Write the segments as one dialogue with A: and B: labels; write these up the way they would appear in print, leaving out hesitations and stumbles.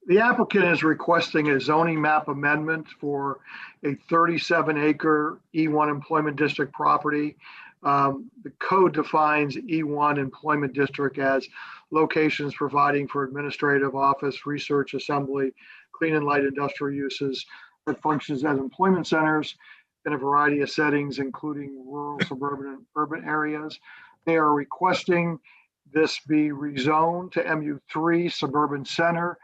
A: The applicant is requesting a zoning map amendment for a 37-acre E1 employment district property. The code defines E1 employment district as locations providing for administrative, office, research, assembly, clean and light industrial uses that functions as employment centers in a variety of settings, including rural, suburban, and urban areas. They are requesting this be rezoned to MU3 Suburban Center.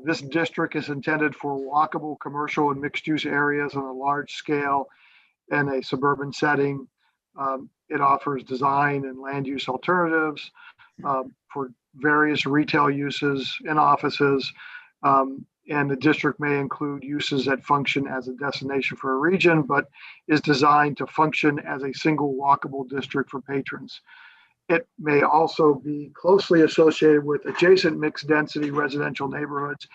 A: This district is intended for walkable commercial and mixed use areas on a large scale in a suburban setting. It offers design and land use alternatives for various retail uses and offices. And the district may include uses that function as a destination for a region, but is designed to function as a single walkable district for patrons. It may also be closely associated with adjacent mixed density residential neighborhoods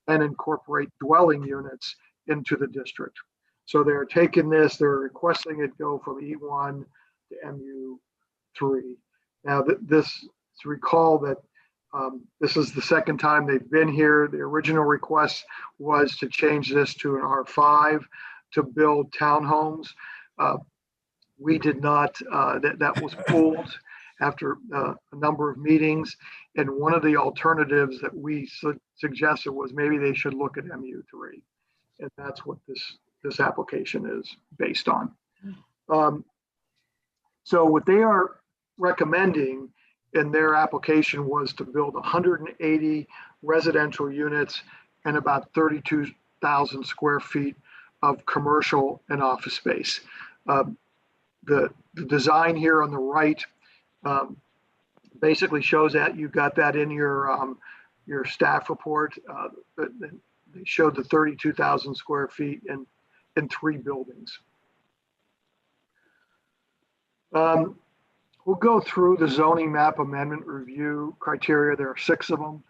A: and incorporate dwelling units into the district. So they're taking this, they're requesting it go from E1 to MU3. Now, recall that this is the second time they've been here. The original request was to change this to an R5 to build townhomes. We did not, that was pulled after a number of meetings. And one of the alternatives that we suggested was maybe they should look at MU3. And that's what this application is based on. So what they are recommending in their application was to build 180 residential units and about 32,000 square feet of commercial and office space. The design here on the right basically shows that. You got that in your staff report. They showed the 32,000 square feet in 3 buildings. We'll go through the zoning map amendment review criteria. There are 6 of them.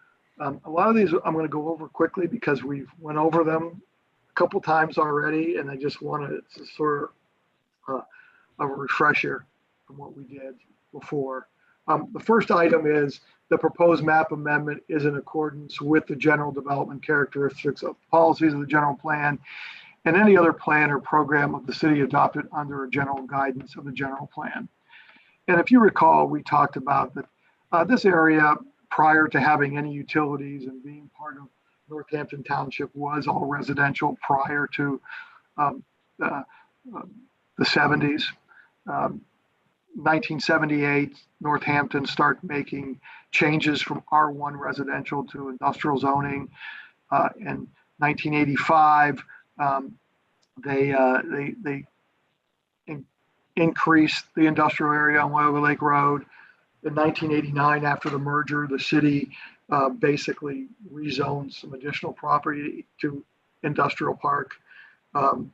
A: A lot of these I'm going to go over quickly because we've went over them a couple times already, and I just wanted to sort of a refresher from what we did before. The first item is the proposed map amendment is in accordance with the general development characteristics of policies of the general plan and any other plan or program of the city adopted under a general guidance of the general plan. And if you recall, we talked about that this area, prior to having any utilities and being part of Northampton Township, was all residential prior to the 70s. 1978, Northampton started making changes from R1 residential to industrial zoning. In 1985, they increased the industrial area on Wyoming Lake Road. In 1989, after the merger, the city basically rezoned some additional property to industrial park, and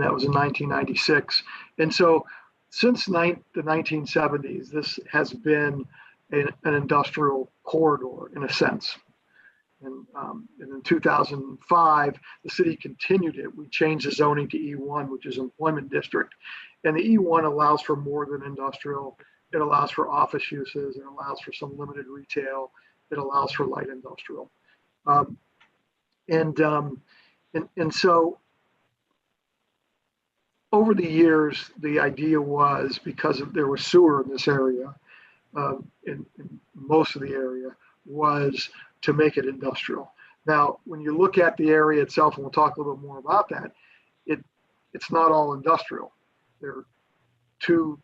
A: that was in 1996. And so, since the 1970s, this has been an industrial corridor in a sense. And in 2005, the city continued it. We changed the zoning to E1, which is employment district. And the E1 allows for more than industrial. It allows for office uses. It allows for some limited retail. It allows for light industrial. And so over the years, the idea was, because there was sewer in this area, in most of the area, was to make it industrial. Now, when you look at the area itself, and we'll talk a little bit more about that, it's not all industrial. There are 2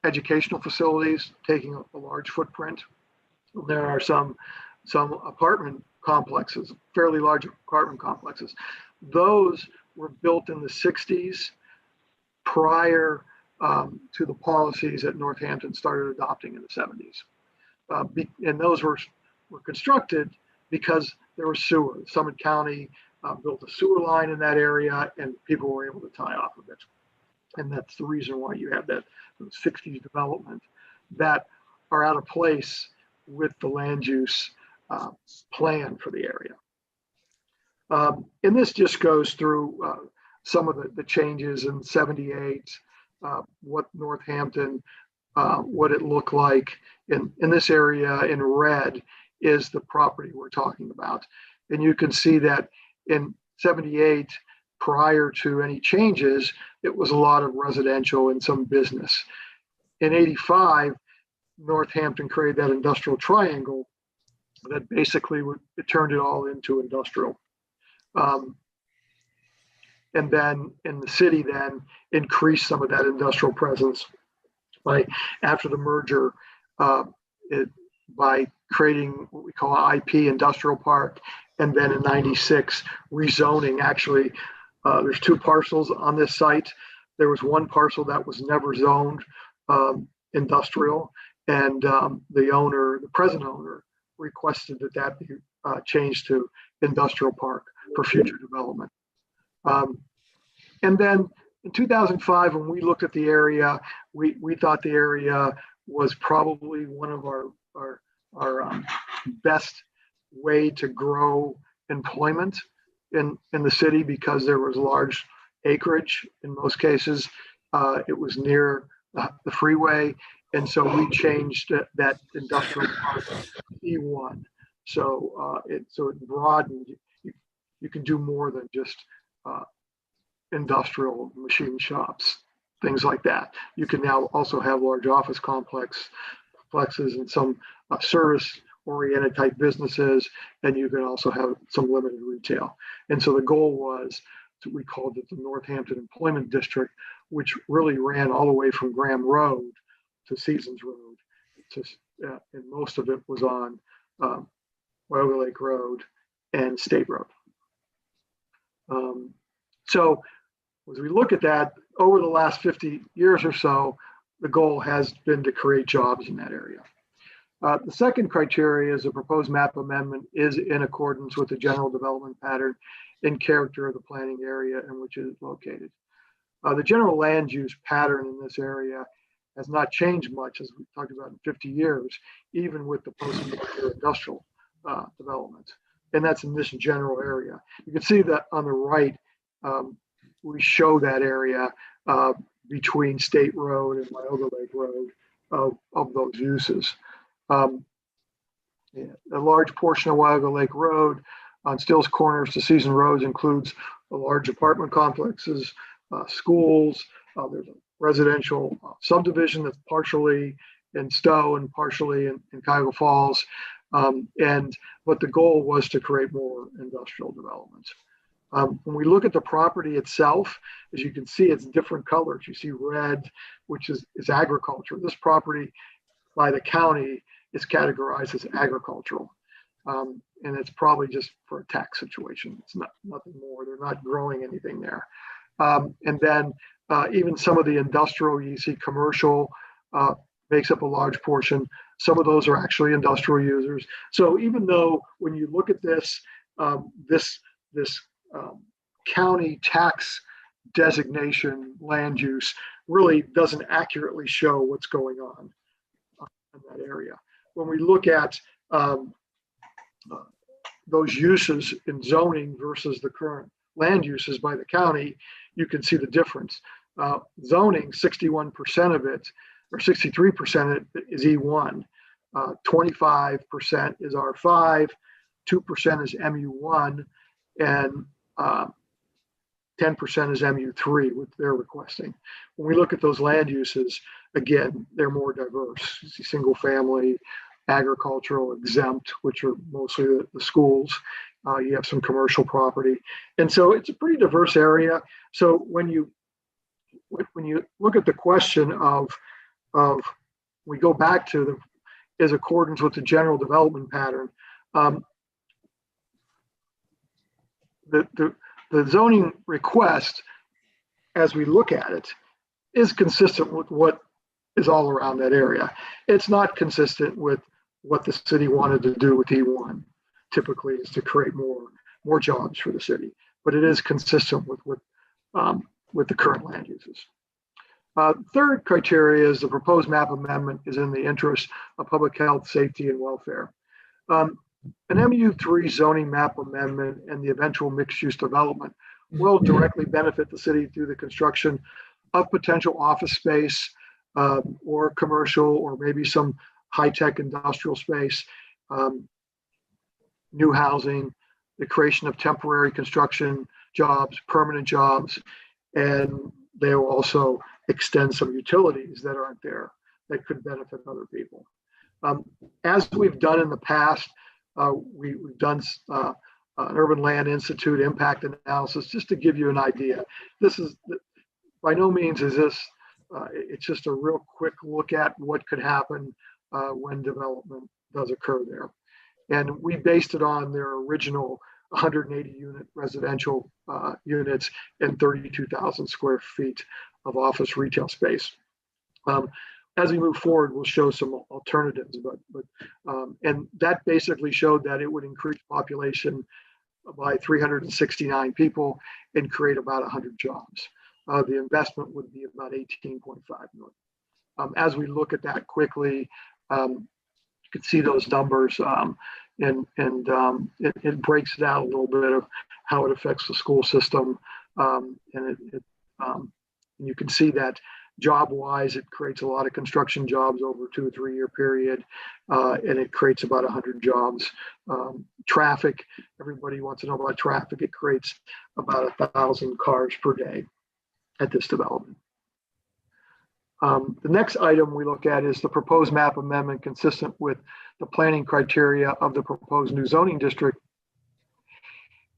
A: educational facilities taking a large footprint. There are some apartment complexes, fairly large apartment complexes. Those were built in the 60s prior to the policies that Northampton started adopting in the 70s. And those were constructed because there was sewer. Summit County built a sewer line in that area, and people were able to tie off of it. And that's the reason why you have that 60s development that are out of place with the land use plan for the area. And this just goes through some of the changes in 78, what Northampton, what it looked like in this area in red is the property we're talking about. And you can see that in 78, prior to any changes, it was a lot of residential and some business. In 85, Northampton created that industrial triangle that basically it turned it all into industrial. And then in the city then increased some of that industrial presence after the merger, by creating what we call IP Industrial Park, and then in 96 rezoning. Actually, there's two parcels on this site. There was one parcel that was never zoned industrial, and the present owner requested that be changed to industrial park for future development. And then in 2005, when we looked at the area, we thought the area was probably one of our best way to grow employment in the city, because there was large acreage in most cases. It was near the freeway, and so we changed that industrial park to E1. So it broadened. You can do more than just industrial machine shops, things like that. You can now also have large office complexes and some service-oriented type businesses, and you can also have some limited retail. And so the goal was, we called it the Northampton Employment District, which really ran all the way from Graham Road to Seasons Road, and most of it was on Wyoga Lake Road and State Road. So as we look at that, over the last 50 years or so, the goal has been to create jobs in that area. The second criteria is a proposed map amendment is in accordance with the general development pattern and character of the planning area in which it is located. The general land use pattern in this area has not changed much, as we talked about, in 50 years, even with the post-merger industrial development. And that's in this general area. You can see that on the right, we show that area between State Road and Wyoga Lake Road of those uses. A large portion of Wyoga Lake Road on Stills Corners to Season Roads includes a large apartment complexes, schools. There's a residential subdivision that's partially in Stowe and partially in Cuyahoga Falls. But the goal was to create more industrial development. When we look at the property itself, as you can see, it's different colors. You see red, which is agriculture. This property by the county is categorized as agricultural. And it's probably just for a tax situation. It's nothing more. They're not growing anything there. And then even some of the industrial, you see commercial makes up a large portion. Some of those are actually industrial users. So even though when you look at this, this county tax designation land use really doesn't accurately show what's going on in that area. When we look at those uses in zoning versus the current land uses by the county, you can see the difference. Zoning, 61% of it, or 63% of it is E1, 25% is R5, 2% is MU1, and 10% is MU3, what they're requesting. When we look at those land uses, again, they're more diverse. You see single family, agricultural, exempt, which are mostly the schools. You have some commercial property. And so it's a pretty diverse area. So when you look at the question of we go back to is accordance with the general development pattern, the zoning request, as we look at it, is consistent with what is all around that area. It's not consistent with what the city wanted to do with E1. Typically, is to create more jobs for the city, but it is consistent with the current land uses. Third criteria is the proposed map amendment is in the interest of public health, safety, and welfare. An MU3 zoning map amendment and the eventual mixed-use development will directly benefit the city through the construction of potential office space or commercial or maybe some high-tech industrial space. new housing, the creation of temporary construction jobs, permanent jobs, and they will also extend some utilities that aren't there that could benefit other people. As we've done in the past, we've done an Urban Land Institute impact analysis just to give you an idea. This is by no means is this, it's just a real quick look at what could happen when development does occur there. And we based it on their original 180 unit residential units and 32,000 square feet of office retail space. As we move forward, we'll show some alternatives, and that basically showed that it would increase population by 369 people and create about 100 jobs. The investment would be about 18.5 million. As we look at that quickly, you can see those numbers, and it breaks down a little bit of how it affects the school system, and you can see that job-wise, it creates a lot of construction jobs over a 2 or 3 year period, and it creates about 100 jobs. Traffic, everybody wants to know about traffic. It creates about 1,000 cars per day at this development. The next item we look at is the proposed map amendment consistent with the planning criteria of the proposed new zoning district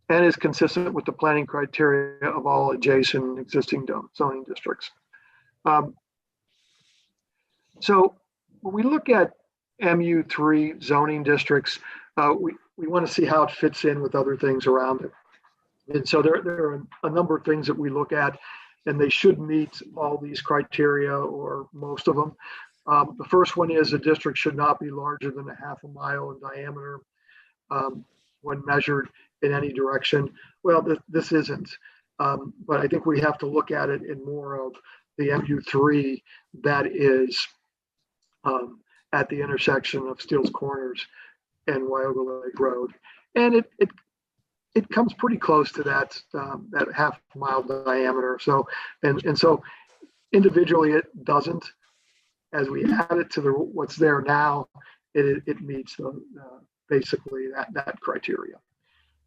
A: and is consistent with the planning criteria of all adjacent existing zoning districts. So when we look at MU3 zoning districts, we want to see how it fits in with other things around it. And so there are a number of things that we look at, and they should meet all these criteria or most of them. The first one is a district should not be larger than a half a mile in diameter when measured in any direction. Well, this isn't, but I think we have to look at it in more of the MU3 that is at the intersection of Steele's Corners and Wyoga Lake Road. And it comes pretty close to that half mile diameter. So, and so individually it doesn't. As we add it to what's there now, it meets basically that criteria.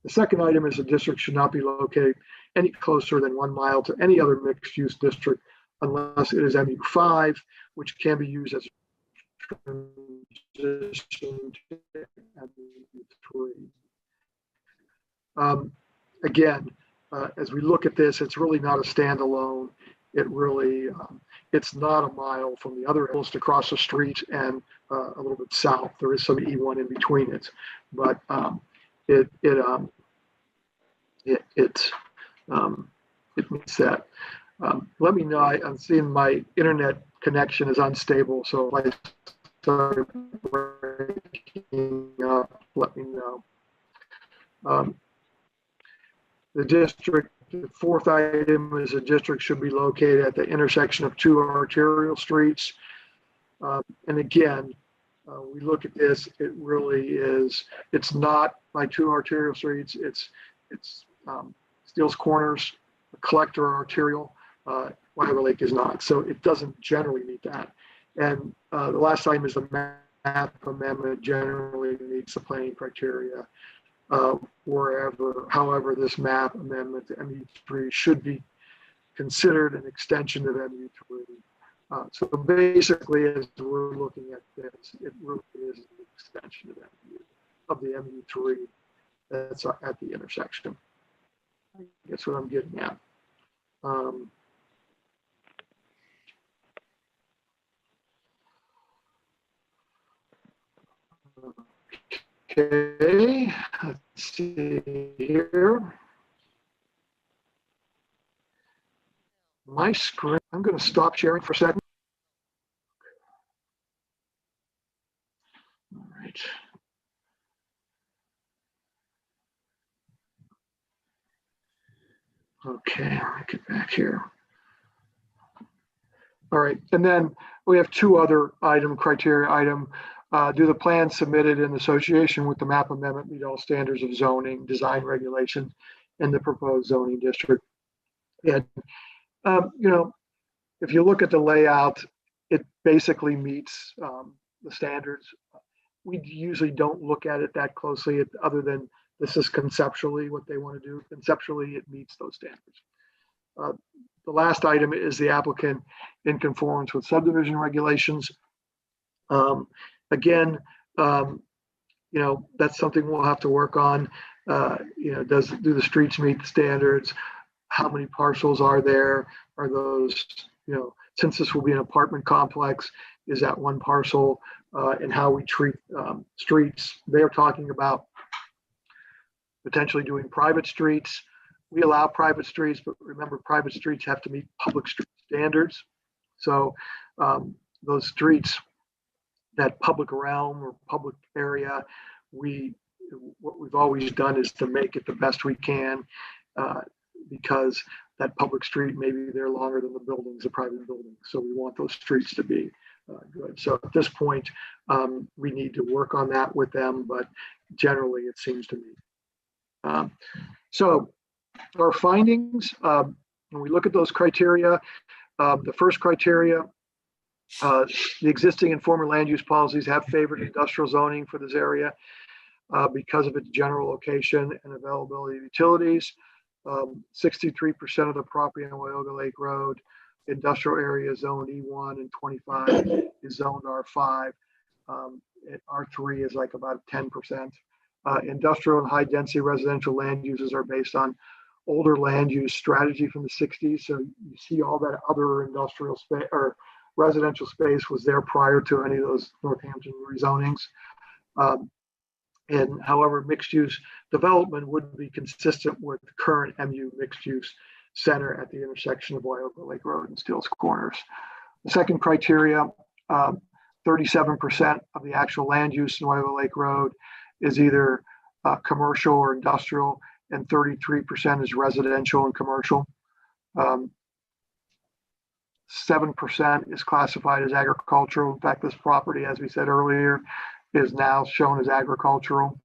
A: The second item is a district should not be located any closer than 1 mile to any other mixed use district unless it is MU5, which can be used as a transition to MU3. Again, as we look at this, it's really not a standalone. It really, it's not a mile from the other hills across the street and a little bit south. There is some E1 in between it, but it meets that. Let me know. I'm seeing my internet connection is unstable, so if I start breaking up, let me know. The fourth item is a district should be located at the intersection of 2 arterial streets. And again, we look at this, it really is, it's not by 2 arterial streets, it's Steele's Corners, Collector Arterial, Wyoga Lake is not. So it doesn't generally meet that. And the last item is the map amendment generally meets the planning criteria. However, this map amendment to MU3 should be considered an extension of MU3. So basically, as we're looking at this, it really is an extension of the MU3 that's at the intersection. That's what I'm getting at. Okay, let's see here. My screen, I'm going to stop sharing for a second. All right. Okay, let me get back here. All right, and then we have 2 other criteria item. Do the plans submitted in association with the map amendment meet all standards of zoning, design regulations, and the proposed zoning district? And, if you look at the layout, it basically meets the standards. we usually don't look at it that closely, other than this is conceptually what they want to do. Conceptually, it meets those standards. The last item is the applicant in conformance with subdivision regulations. Again, that's something we'll have to work on. Do the streets meet the standards? How many parcels are there? Are those, since this will be an apartment complex, is that one parcel? And how we treat streets. They're talking about potentially doing private streets. We allow private streets, but remember, private streets have to meet public street standards. So those streets, that public realm or public area, what we've always done is to make it the best we can, because that public street may be there longer than the buildings, the private buildings. So we want those streets to be good. So at this point, we need to work on that with them, but generally it seems to me. So our findings, when we look at those criteria, the first criteria, the existing and former land use policies have favored industrial zoning for this area because of its general location and availability of utilities. 63% of the property on Wyoga Lake Road, industrial area is zoned E1, and 25 is zoned R5. R3 is like about 10%. Industrial and high density residential land uses are based on older land use strategy from the 60s. So you see all that other industrial space or residential space was there prior to any of those Northampton rezonings. And however, mixed use development would be consistent with the current MU mixed use center at the intersection of Wyoga Lake Road and Steele's Corners. The second criteria, 37% of the actual land use in Wyoga Lake Road is either commercial or industrial, and 33% is residential and commercial. 7% is classified as agricultural. In fact, this property, as we said earlier, is now shown as agricultural.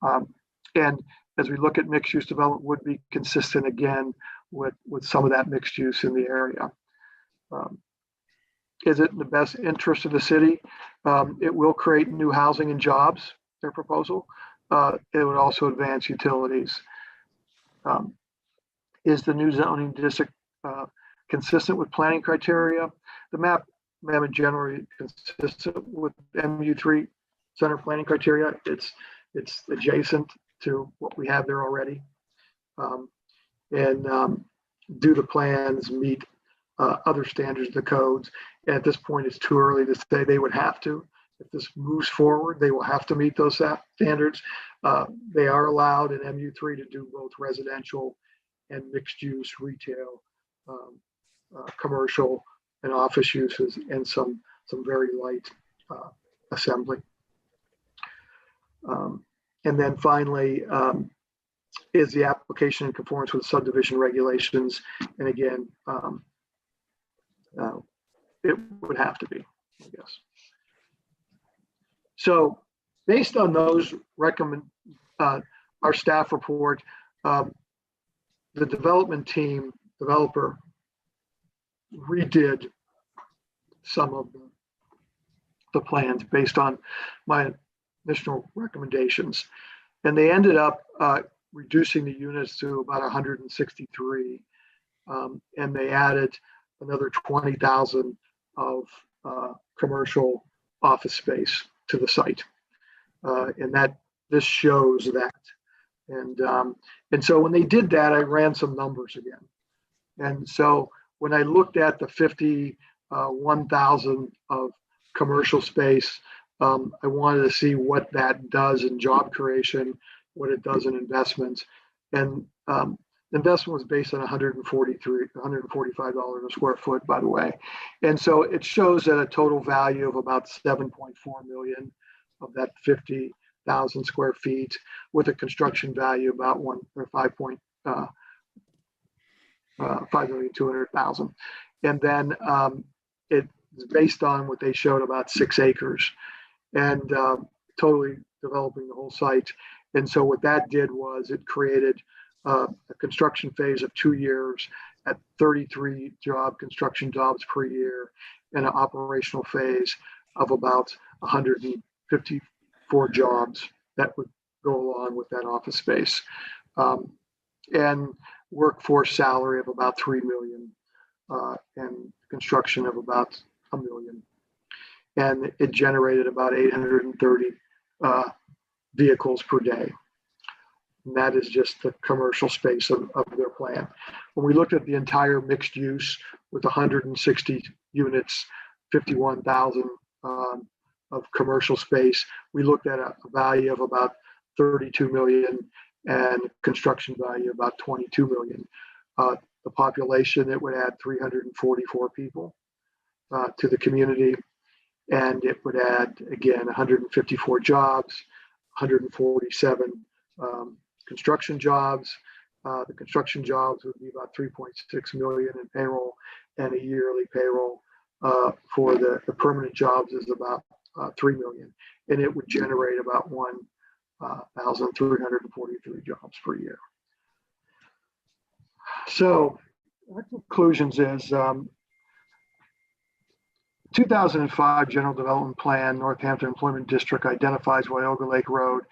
A: And as we look at mixed use development, would be consistent again with some of that mixed use in the area. Is it in the best interest of the city? It will create new housing and jobs, their proposal. It would also advance utilities. Is the new zoning district consistent with planning criteria? The map amendment generally consistent with MU3 center planning criteria. It's adjacent to what we have there already. Do the plans meet other standards of the codes? And at this point, it's too early to say they would have to. If this moves forward, they will have to meet those standards. They are allowed in MU3 to do both residential and mixed use retail, commercial and office uses, and some very light assembly. And then finally, is the application in conformance with subdivision regulations? And again, it would have to be, I guess. So based on those our staff report, the development team, developer, redid some of the plans based on my initial recommendations. And they ended up reducing the units to about 163. And they added another 20,000 of commercial office space to the site. And this shows that. And so when they did that, I ran some numbers again. And so when I looked at the 51,000 of commercial space, I wanted to see what that does in job creation, what it does in investments. And the investment was based on $145 a square foot, by the way. And so it shows that a total value of about 7.4 million of that 50,000 square feet, with a construction value about 5,200,000. And then it's based on what they showed, about 6 acres, and totally developing the whole site. And so what that did was it created a construction phase of 2 years at 33 construction jobs per year, and an operational phase of about 150 for jobs that would go along with that office space, and workforce salary of about $3 million, and construction of about $1 million. And it generated about 830 vehicles per day. And that is just the commercial space of their plan. When we looked at the entire mixed use with 160 units, 51,000 of commercial space, we looked at a value of about 32 million and construction value about 22 million. The population, it would add 344 people to the community, and it would add, again, 154 jobs, 147 construction jobs. The construction jobs would be about 3.6 million in payroll, and a yearly payroll for the permanent jobs is about 3 million, and it would generate about 1,343 jobs per year. So our conclusions is 2005 General Development Plan, Northampton Employment District identifies Wyoga Lake Road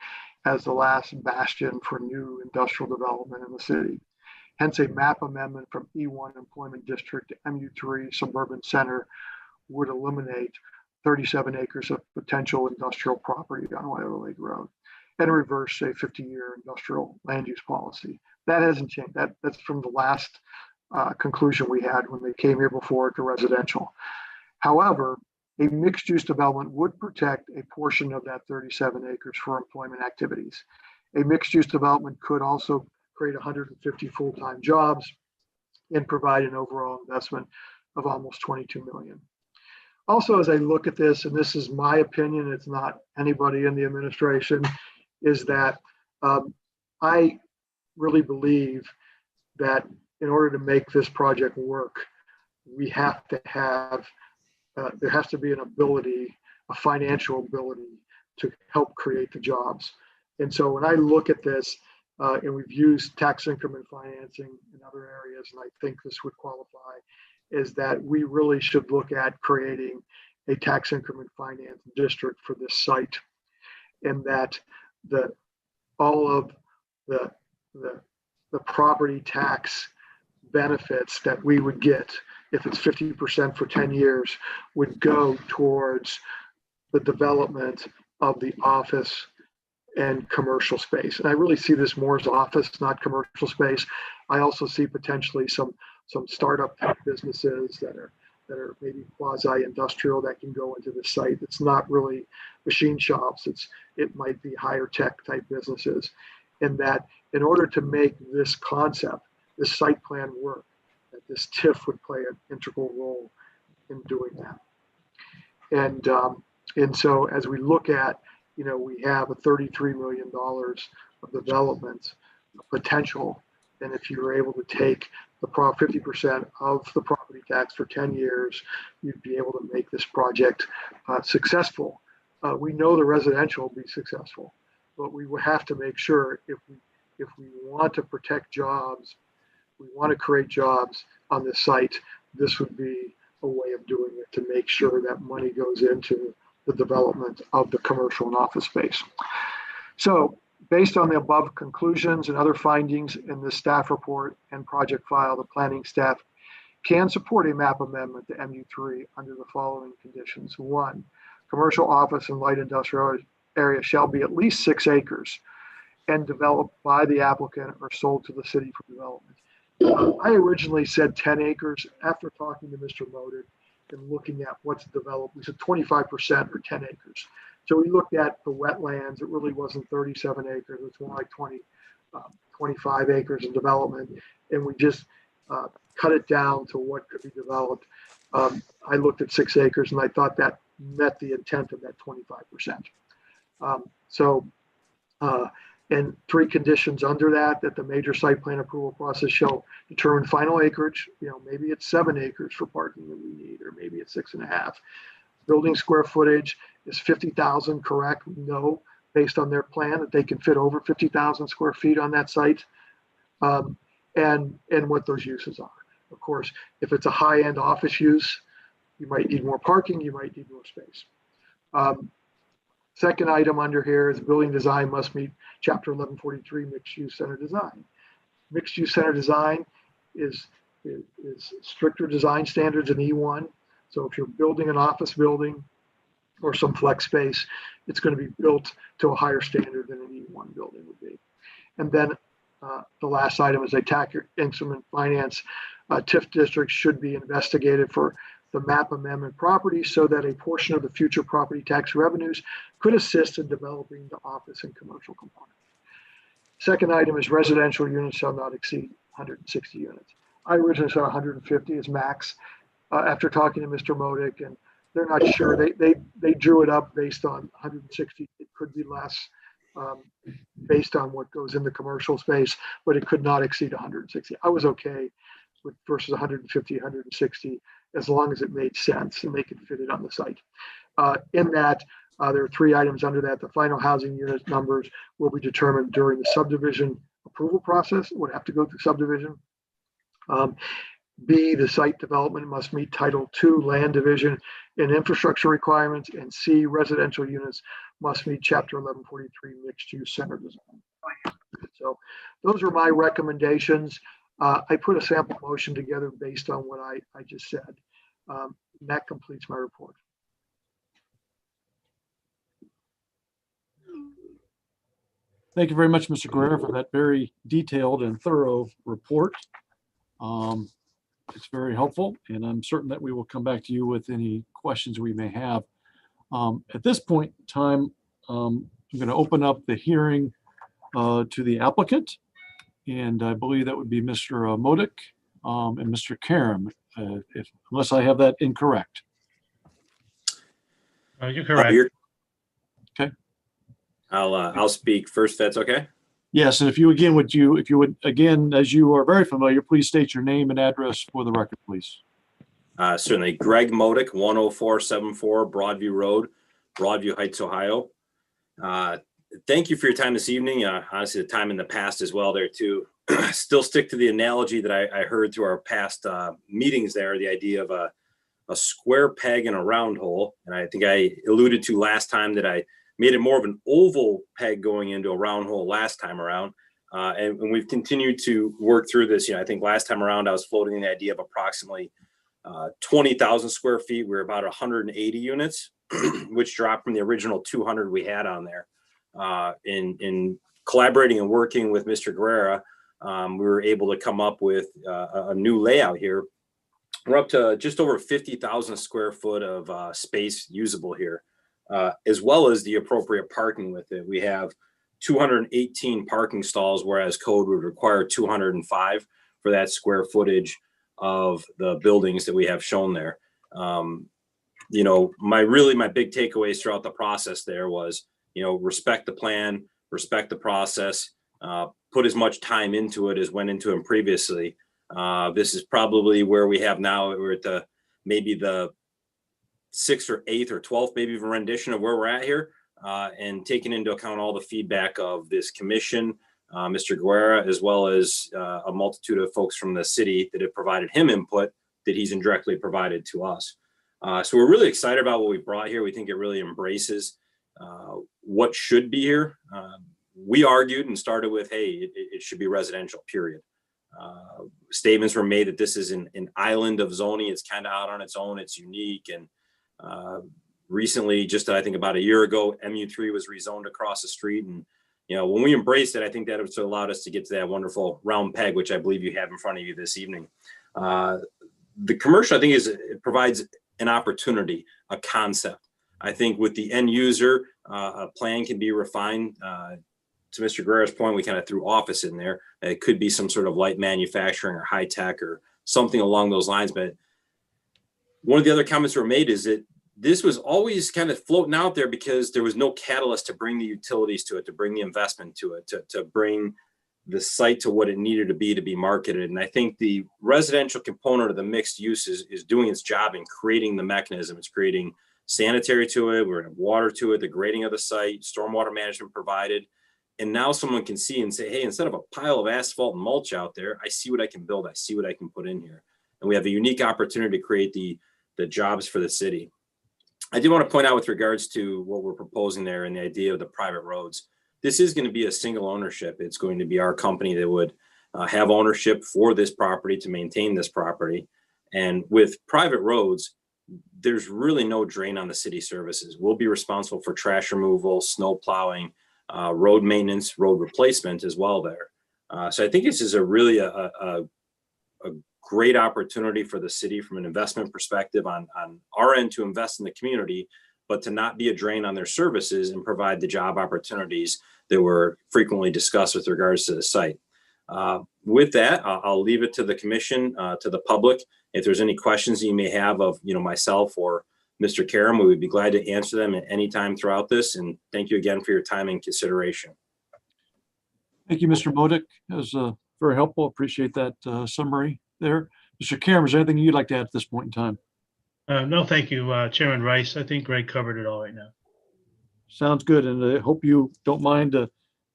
A: as the last bastion for new industrial development in the city. Hence, a map amendment from E1 Employment District to MU3 Suburban Center would eliminate 37 acres of potential industrial property on Wyoga Lake Road and reverse a 50-year industrial land use policy. That hasn't changed. That's from the last conclusion we had when they came here before to residential. However, a mixed-use development would protect a portion of that 37 acres for employment activities. A mixed-use development could also create 150 full-time jobs and provide an overall investment of almost 22 million. Also, as I look at this, and this is my opinion, it's not anybody in the administration, is that I really believe that in order to make this project work, we have to have there has to be an ability, a financial ability to help create the jobs. And so when I look at this, and we've used tax increment financing in other areas, and I think this would qualify, is that we really should look at creating a tax increment finance district for this site, and that all of the property tax benefits that we would get if it's 50% for 10 years would go towards the development of the office and commercial space. And I really see this more as office, not commercial space. I also see potentially some startup type businesses that are maybe quasi-industrial that can go into the site. It's not really machine shops. It might be higher tech type businesses. And that in order to make this concept, this site plan work, that this TIF would play an integral role in doing that. And so as we look at, we have a $33 million of development potential. And if you were able to take the 50% of the property tax for 10 years, you'd be able to make this project successful. We know the residential will be successful, but we will have to make sure if we want to protect jobs, we want to create jobs on this site, this would be a way of doing it to make sure that money goes into the development of the commercial and office space. So based on the above conclusions and other findings in the staff report and project file, the planning staff can support a map amendment to MU3 under the following conditions. 1, commercial office and light industrial area shall be at least 6 acres and developed by the applicant or sold to the city for development. I originally said 10 acres. After talking to Mr. Moden and looking at what's developed, we said 25% or 10 acres. So we looked at the wetlands. It really wasn't 37 acres. It's more like 25 acres in development. And we just cut it down to what could be developed. I looked at 6 acres and I thought that met the intent of that 25%. And 3 conditions under that the major site plan approval process shall determine final acreage. Maybe it's 7 acres for parking that we need, or maybe it's 6.5. Building square footage is 50,000, correct? We know based on their plan that they can fit over 50,000 square feet on that site, and what those uses are. Of course, if it's a high-end office use, you might need more parking, you might need more space. Second item under here is building design must meet Chapter 1143 mixed use center design. Mixed use center design is stricter design standards in E1. So if you're building an office building or some flex space, it's going to be built to a higher standard than an E1 building would be. And then the last item is a tax increment finance TIF district should be investigated for the map amendment property so that a portion of the future property tax revenues could assist in developing the office and commercial component. Second item is residential units shall not exceed 160 units. I originally said 150 is max. After talking to Mr. Modick, and they're not sure. They drew it up based on 160. It could be less based on what goes in the commercial space, but it could not exceed 160. I was okay with versus 150, 160, as long as it made sense and they could fit it on the site. In that, there are three items under that. The final housing unit numbers will be determined during the subdivision approval process. It would have to go through subdivision. B, the site development must meet Title II land division and infrastructure requirements. And C, residential units must meet Chapter 1143 mixed use center design. So those are my recommendations. I put a sample motion together based on what I just said. That completes my report.
B: Thank you very much, Mr. Guerra, for that very detailed and thorough report. It's very helpful, and I'm certain that we will come back to you with any questions we may have. At this point in time, I'm going to open up the hearing to the applicant, and I believe that would be Mr. Modick and Mr. Karam, unless I have that incorrect.
C: You're correct.
B: Okay.
D: I'll speak first. That's okay.
B: Yes, and if you would again, as you are very familiar, please state your name and address for the record, please.
D: Certainly. Greg Modick, 10474 Broadview Road, Broadview Heights, Ohio. Thank you for your time this evening. Honestly, the time in the past as well there too. Still stick to the analogy that I heard through our past meetings there, the idea of a square peg in a round hole. And I think I alluded to last time that I made it more of an oval peg going into a round hole last time around. And we've continued to work through this. I think last time around I was floating the idea of approximately 20,000 square feet. We're about 180 units, which dropped from the original 200 we had on there. In collaborating and working with Mr. Guerra, we were able to come up with a new layout here. We're up to just over 50,000 square foot of space usable here, as well as the appropriate parking with it. We have 218 parking stalls, whereas code would require 205 for that square footage of the buildings that we have shown there. My big takeaways throughout the process there was, respect the plan, respect the process, put as much time into it as went into it previously. This is probably where we have now. We're at maybe the 6th or 8th or 12th, maybe even rendition of where we're at here, and taking into account all the feedback of this commission, Mr. Guerra, as well as a multitude of folks from the city that have provided him input that he's indirectly provided to us. So we're really excited about what we brought here. We think it really embraces what should be here. We argued and started with, hey, it should be residential, period. Statements were made that this is an island of zoning. It's kind of out on its own. It's unique. And recently, just I think about a year ago, MU3 was rezoned across the street. And, when we embraced it, I think that it's allowed us to get to that wonderful round peg, which I believe you have in front of you this evening. The commercial, I think, it provides an opportunity, a concept. I think with the end user, a plan can be refined. To Mr. Guerra's point, we kind of threw office in there. It could be some sort of light manufacturing or high tech or something along those lines. But one of the other comments were made is that this was always kind of floating out there because there was no catalyst to bring the utilities to it, to bring the investment to it, to bring the site to what it needed to be marketed. And I think the residential component of the mixed use is doing its job in creating the mechanism. It's creating sanitary to it, we're going to water to it, the grading of the site, stormwater management provided. And now someone can see and say, hey, instead of a pile of asphalt and mulch out there, I see what I can build. I see what I can put in here. And we have a unique opportunity to create the jobs for the city. I did want to point out with regards to what we're proposing there and the idea of the private roads, this is going to be a single ownership. It's going to be our company that would have ownership for this property to maintain this property. And with private roads, there's really no drain on the city services. We'll be responsible for trash removal, snow plowing, road maintenance, road replacement as well there. So I think this is a really a great opportunity for the city from an investment perspective on our end to invest in the community, but to not be a drain on their services and provide the job opportunities that were frequently discussed with regards to the site. With that, I'll leave it to the commission, to the public. If there's any questions you may have of myself or Mr. Karam, we would be glad to answer them at any time throughout this. And thank you again for your time and consideration.
B: Thank you, Mr. Modick. That was very helpful. Appreciate that summary there. Mr. Karam, is there anything you'd like to add at this point in time?
C: No, thank you, Chairman Rice. I think Greg covered it all right now.
B: Sounds good. And I hope you don't mind to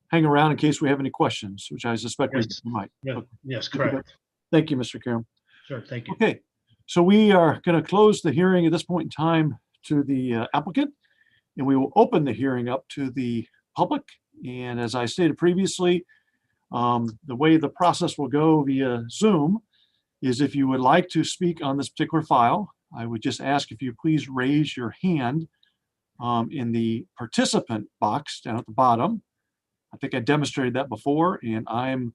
B: hang around in case we have any questions, which I suspect
C: Yes.
B: we might.
C: Yeah,
B: Okay.
C: yes, correct.
B: Thank you, Mr. Karam.
C: Sure, thank you.
B: Okay, so we are going to close the hearing at this point in time to the applicant, and we will open the hearing up to the public. And as I stated previously, the way the process will go via Zoom is if you would like to speak on this particular file, I would just ask if you please raise your hand in the participant box down at the bottom. I think I demonstrated that before, and I'm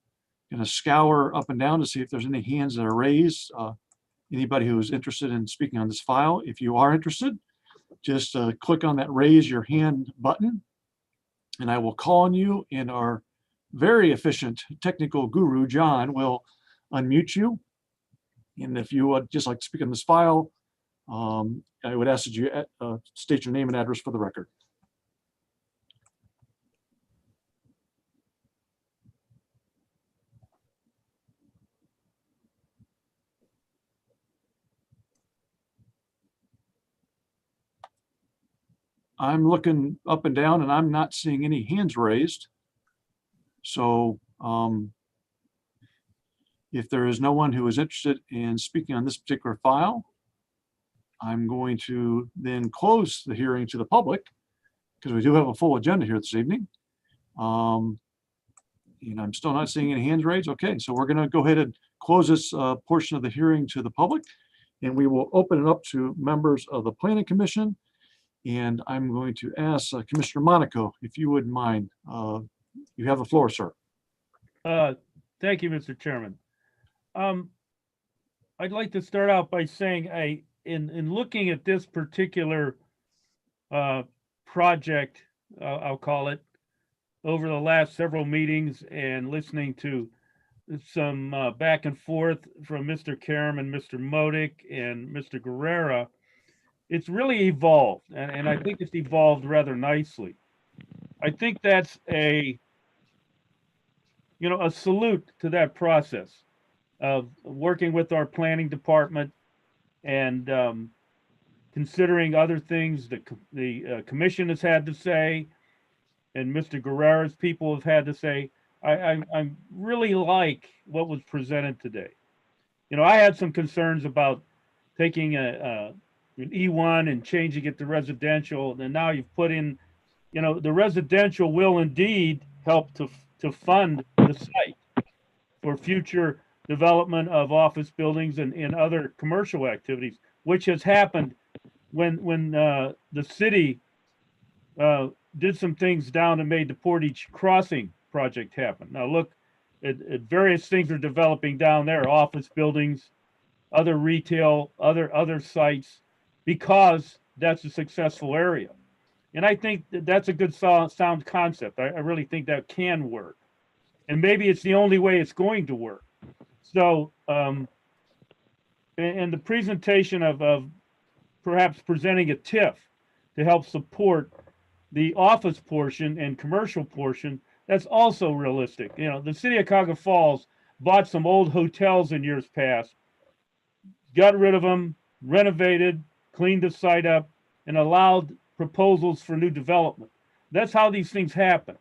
B: going to scour up and down to see if there's any hands that are raised. Anybody who is interested in speaking on this file, if you are interested, just click on that raise your hand button, and I will call on you, and our very efficient technical guru, John, will unmute you. And if you would just like to speak on this file, I would ask that you state your name and address for the record. I'm looking up and down and I'm not seeing any hands raised. So if there is no one who is interested in speaking on this particular file, I'm going to then close the hearing to the public because we do have a full agenda here this evening. And I'm still not seeing any hands raised. Okay, so we're going to go ahead and close this portion of the hearing to the public, and we will open it up to members of the Planning Commission. And I'm going to ask Commissioner Monaco, if you wouldn't mind. You have the floor, sir.
E: Thank you, Mr. Chairman. I'd like to start out by saying in looking at this particular project, I'll call it, over the last several meetings and listening to some back and forth from Mr. Karam and Mr. Modick and Mr. Guerrera, it's really evolved, and I think it's evolved rather nicely. I think that's a salute to that process of working with our planning department and considering other things that the commission has had to say and Mr. Guerrera's people have had to say. I really like what was presented today. I had some concerns about taking an E1 and changing it to residential, and now you've put in, the residential will indeed help to fund the site for future development of office buildings and other commercial activities, which has happened when the city did some things down and made the Portage Crossing project happen. Now look at various things are developing down there, office buildings, other retail, other sites, because that's a successful area. And I think that's a good sound concept. I really think that can work. And maybe it's the only way it's going to work. So, and the presentation of perhaps presenting a TIF to help support the office portion and commercial portion, that's also realistic. The city of Cuyahoga Falls bought some old hotels in years past, got rid of them, renovated, cleaned the site up, and allowed proposals for new development. That's how these things happen.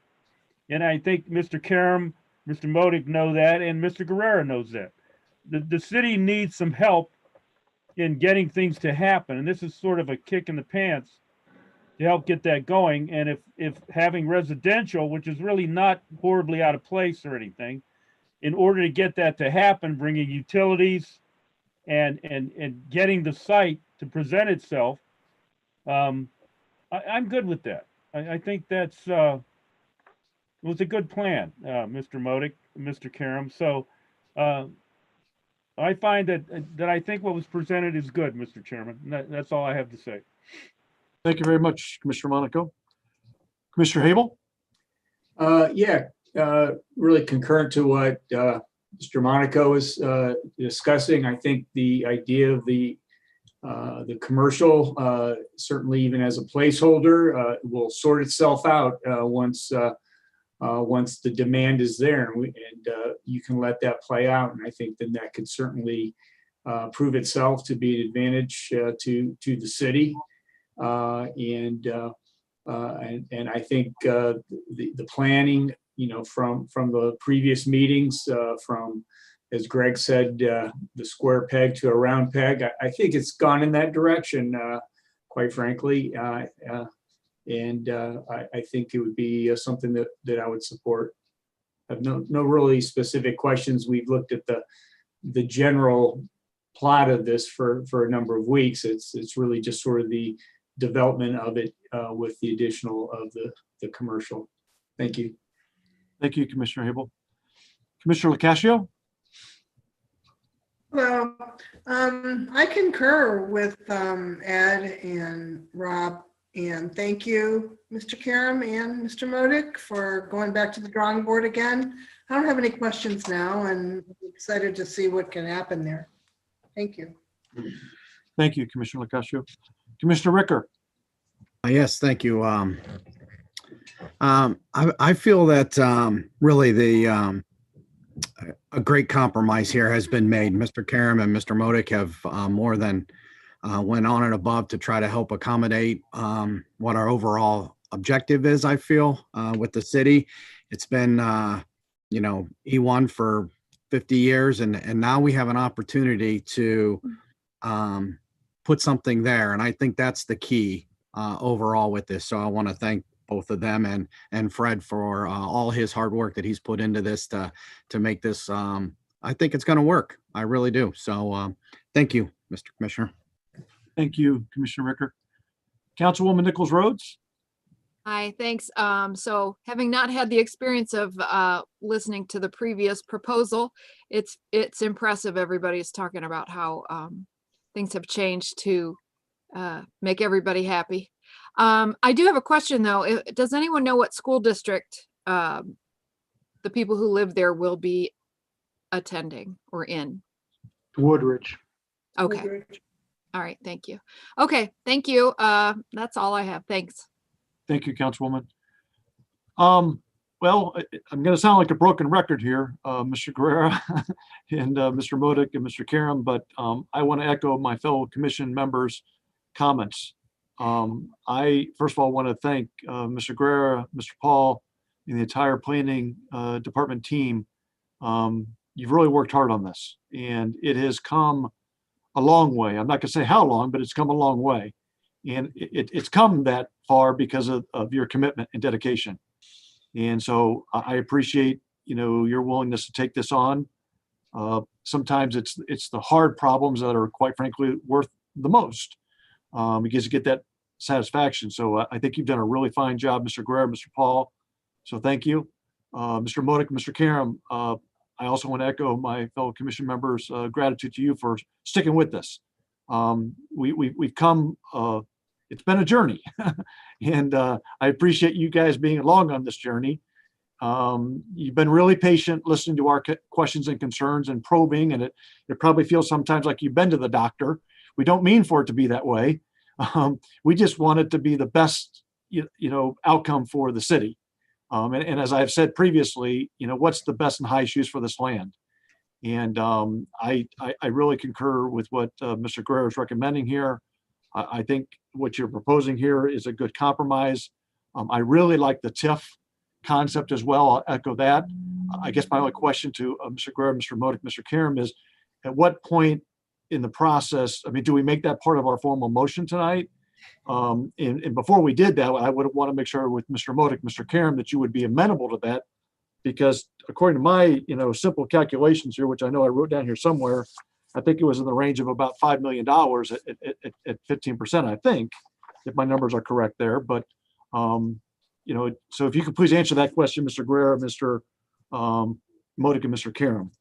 E: And I think Mr. Karam, Mr. Modick know that, and Mr. Guerrera knows that. The city needs some help in getting things to happen. And this is sort of a kick in the pants to help get that going. And if having residential, which is really not horribly out of place or anything, in order to get that to happen, bringing utilities and getting the site to present itself, I'm good with that. I think that's it was a good plan, Mr. Modick, Mr. Karam. So I find that I think what was presented is good, Mr. Chairman. That's all I have to say.
B: Thank you very much, Commissioner Monaco. Commissioner Habel?
F: Yeah, really concurrent to what Mr. Monaco is discussing. I think the idea of the commercial, certainly even as a placeholder, will sort itself out once the demand is there, and you can let that play out. And I think then that could certainly prove itself to be an advantage to the city. And I think the planning, from the previous meetings, from, as Greg said, the square peg to a round peg, I think it's gone in that direction, quite frankly. And I think it would be something that I would support. I have no really specific questions. We've looked at the general plot of this for a number of weeks. It's really just sort of the development of it with the additional of the commercial. Thank you.
B: Thank you, Commissioner Habel. Commissioner Locascio?
G: Well, I concur with Ed and Rob, and thank you, Mr. Karam and Mr. Modick, for going back to the drawing board again. I don't have any questions now, and I'm excited to see what can happen there. Thank you.
B: Thank you, Commissioner Locascio. Commissioner Ricker?
H: Yes, thank you. I feel that really a great compromise here has been made. Mr. Karam and Mr. Modick have more than went on and above to try to help accommodate what our overall objective is, I feel, with the city. It's been, E1 for 50 years, and now we have an opportunity to put something there. And I think that's the key overall with this. So I want to thank both of them and Fred for all his hard work that he's put into this to make this. I think it's going to work. I really do. So thank you, Mr. Commissioner.
B: Thank you, Commissioner Ricker. Councilwoman Nichols Rhodes?
I: Hi, thanks. So having not had the experience of listening to the previous proposal, it's impressive. Everybody's talking about how things have changed to make everybody happy. I do have a question though. Does anyone know what school district the people who live there will be attending or in?
A: Woodridge.
I: Okay.
G: Woodridge.
I: All right. Thank you. Okay. Thank you. That's all I have. Thanks.
B: Thank you, Councilwoman. Well, I'm going to sound like a broken record here, Mr. Guerrera and Mr. Modick and Mr. Karam, but I want to echo my fellow commission members' comments. I, first of all, want to thank Mr. Guerrera, Mr. Paul, and the entire planning department team. You've really worked hard on this, and it has come a long way. I'm not going to say how long, but it's come a long way. And it's come that far because of your commitment and dedication. And so I appreciate, your willingness to take this on. Sometimes it's the hard problems that are, quite frankly, worth the most, because you get that satisfaction. So I think you've done a really fine job, Mr. Guerrero, Mr. Paul. So thank you. Mr. Modick, Mr. Karam, I also want to echo my fellow commission members' gratitude to you for sticking with this. We've come, it's been a journey, and I appreciate you guys being along on this journey. You've been really patient listening to our questions and concerns and probing, and it probably feels sometimes like you've been to the doctor. We don't mean for it to be that way. We just want it to be the best, outcome for the city. And as I've said previously, what's the best and highest use for this land? And I really concur with what Mr. Guerrero is recommending here. I think what you're proposing here is a good compromise. I really like the TIF concept as well. I'll echo that. I guess my only question to Mr. Guerrero, Mr. Modick, Mr. Karam is, at what point in the process, I mean, do we make that part of our formal motion tonight? And before we did that, I would want to make sure with Mr. Modick, Mr. Karam, that you would be amenable to that. Because according to my, simple calculations here, which I know I wrote down here somewhere, I think it was in the range of about $5 million at 15%, I think, if my numbers are correct there. But, so if you could please answer that question, Mr. Guerra, Mr. Modick, and Mr. Karam.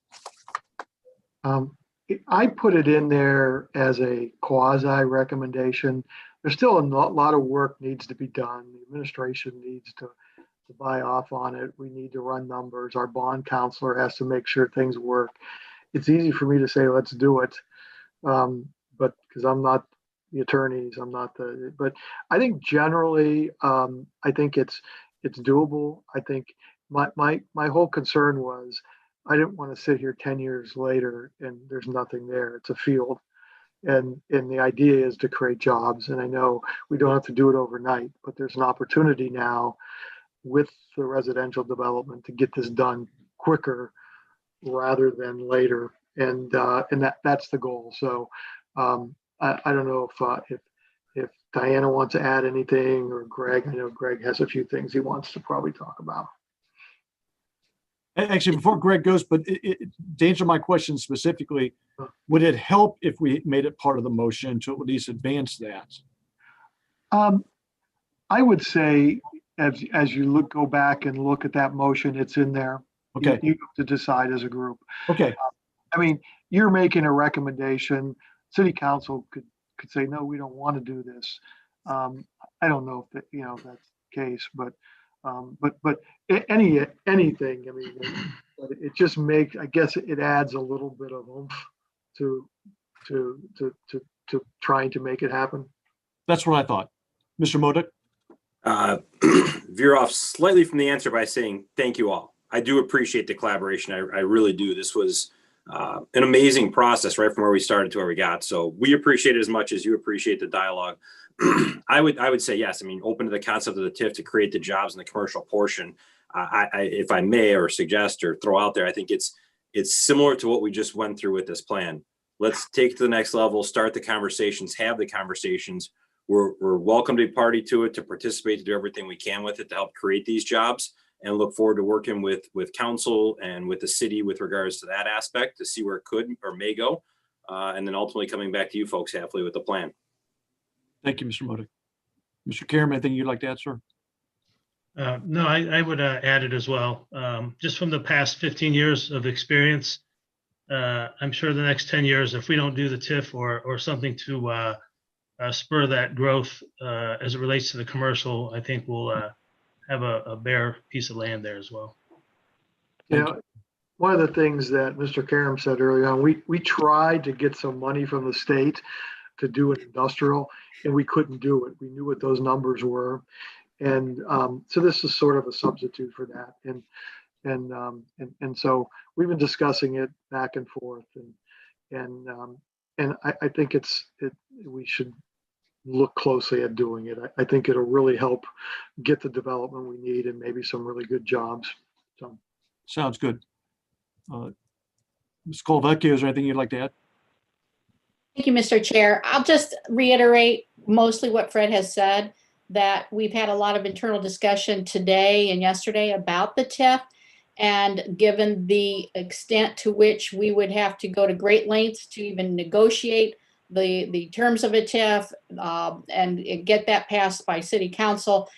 A: I put it in there as a quasi recommendation. There's still a lot of work needs to be done. The administration needs to buy off on it. We need to run numbers. Our bond counselor has to make sure things work. It's easy for me to say, let's do it. But because I'm not the attorneys, but I think generally, I think it's doable. I think my whole concern was, I didn't want to sit here 10 years later and there's nothing there. It's a field. And the idea is to create jobs. And I know we don't have to do it overnight, but there's an opportunity now with the residential development to get this done quicker rather than later. And that's the goal. So I don't know if Diana wants to add anything, or Greg. I know Greg has a few things he wants to probably talk about.
B: Actually, before Greg goes, but to answer my question specifically, would it help if we made it part of the motion to at least advance that?
A: I would say, as you go back and look at that motion, it's in there.
B: Okay.
A: You have to decide as a group.
B: Okay.
A: I mean, you're making a recommendation. City council could say, no, we don't want to do this. I don't know if that's the case, but anything. I mean, but it just makes. I guess it adds a little bit of oomph to trying to make it happen.
B: That's what I thought. Mr. Modick?
D: Veer off slightly from the answer by saying thank you all. I do appreciate the collaboration. I really do. This was an amazing process right from where we started to where we got. So we appreciate it as much as you appreciate the dialogue. I would say yes. I mean, open to the concept of the TIF to create the jobs in the commercial portion. If I may, or suggest or throw out there, I think it's similar to what we just went through with this plan. Let's take it to the next level, start the conversations, have the conversations. We're welcome to be party to it, to participate, to do everything we can with it to help create these jobs, and look forward to working with council and with the city with regards to that aspect to see where it could or may go. And then ultimately coming back to you folks halfway with the plan.
B: Thank you, Mr. Modick. Mr. Karam, anything you'd like to add, sir?
C: No, I would add it as well. Just from the past 15 years of experience, I'm sure the next 10 years, if we don't do the TIF or something to spur that growth as it relates to the commercial, I think we'll have a bare piece of land there as well.
A: One of the things that Mr. Karam said earlier on, we tried to get some money from the state to do an industrial, and we couldn't do it. We knew what those numbers were. And so this is sort of a substitute for that. And so we've been discussing it back and forth, and I think we should look closely at doing it. I think it'll really help get the development we need and maybe some really good jobs. So
B: sounds good. Ms. Colvecchio, is there anything you'd like to add?
J: Thank you, Mr. Chair. I'll just reiterate mostly what Fred has said, that we've had a lot of internal discussion today and yesterday about the TIF. And given the extent to which we would have to go to great lengths to even negotiate the terms of a TIF and get that passed by city council,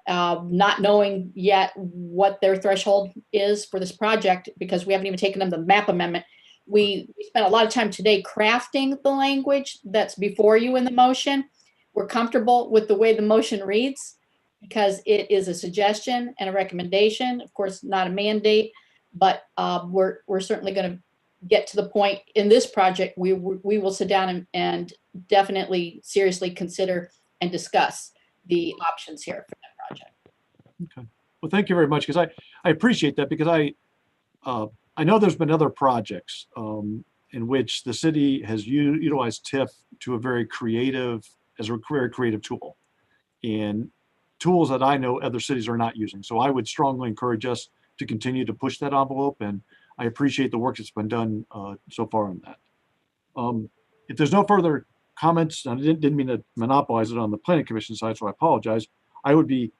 J: not knowing yet what their threshold is for this project, because we haven't even taken them the map amendment. We spent a lot of time today crafting the language that's before you in the motion. We're comfortable with the way the motion reads because it is a suggestion and a recommendation, of course, not a mandate, but we're certainly going to get to the point in this project. We will sit down and definitely seriously consider and discuss the options here for that project.
B: Okay. Well, thank you very much, because I appreciate that, because I know there's been other projects in which the city has utilized TIF to a very creative tool, and tools that I know other cities are not using. So I would strongly encourage us to continue to push that envelope, and I appreciate the work that's been done so far on that. If there's no further comments, I didn't mean to monopolize it on the planning commission side, so I apologize. I would be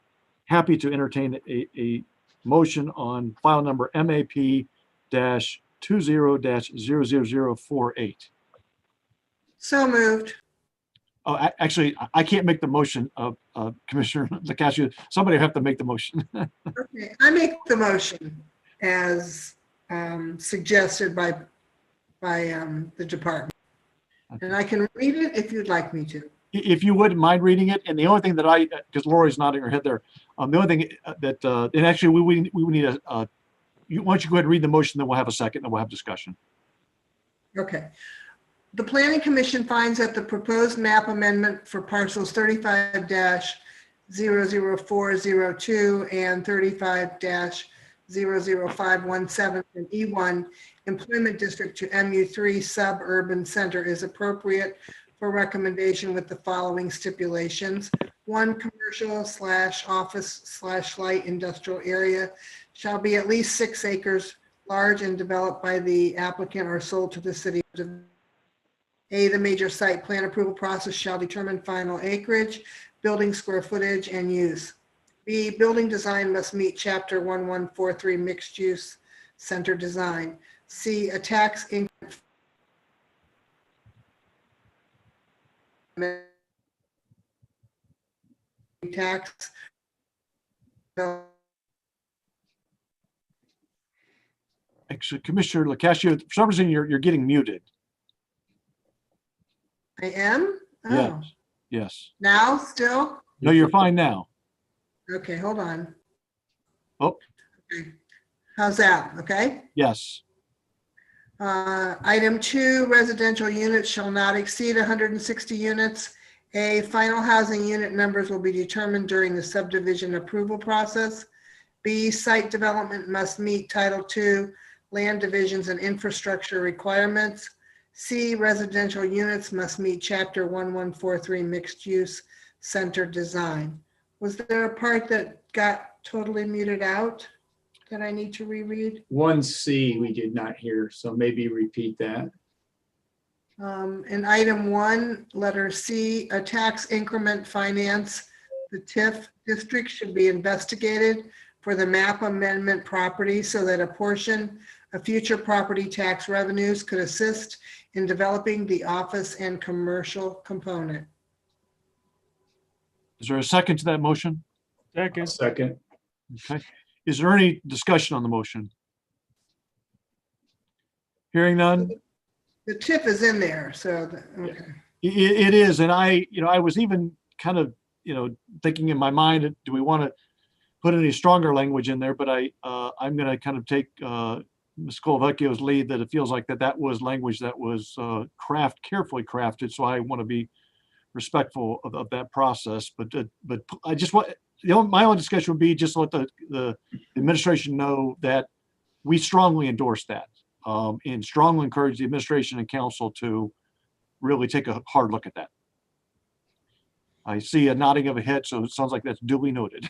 B: happy to entertain a motion on file number MAP-20-0048.
G: So moved.
B: Oh, actually, I can't make the motion of Commissioner Lacascio. Somebody have to make the motion.
G: Okay, I make the motion as suggested by the department. And I can read it if you'd like me to.
B: If you wouldn't mind reading it, and the only thing that because Lori's nodding her head there, the only thing that, and actually we would need why don't you go ahead and read the motion, then we'll have a second, then we'll have discussion.
G: Okay. The Planning Commission finds that the proposed map amendment for parcels 35-00402 and 35-00517 from E1 Employment District to MU3 Suburban Center is appropriate for recommendation with the following stipulations. 1, commercial/office/light industrial area shall be at least 6 acres large and developed by the applicant or sold to the city. A, the major site plan approval process shall determine final acreage, building square footage, and use. B, building design must meet Chapter 1143 mixed use center design. C, a tax increment tax.
B: Actually, Commissioner Lacascio, for some reason you're getting muted.
G: I am? Oh,
B: Yes. Yes.
G: now still?
B: No, you're fine now.
G: Okay, hold on.
B: Oh.
G: Okay. How's that? Okay.
B: Yes.
G: Item 2, residential units shall not exceed 160 units. A, final housing unit numbers will be determined during the subdivision approval process. B, site development must meet Title II land divisions and infrastructure requirements. C, residential units must meet Chapter 1143 mixed use center design. Was there a part that got totally muted out that I need to reread?
F: 1C we did not hear, so maybe repeat that.
G: In item 1, letter C, a tax increment finance, the TIF district should be investigated for the map amendment property so that a portion of future property tax revenues could assist in developing the office and commercial component.
B: Is there a second to that motion?
E: Second.
F: Second.
B: Okay. Is there any discussion on the motion? Hearing none?
G: The TIF is in there, so, okay.
B: It is, and I was even kind of, thinking in my mind, do we want to put any stronger language in there? But I'm going to kind of take Ms. Colavecchio's lead that it feels like that was language that was carefully crafted. So I want to be respectful of that process. But I just want, my own discussion would be just let the administration know that we strongly endorse that and strongly encourage the administration and council to really take a hard look at that. I see a nodding of a head, so it sounds like that's duly noted.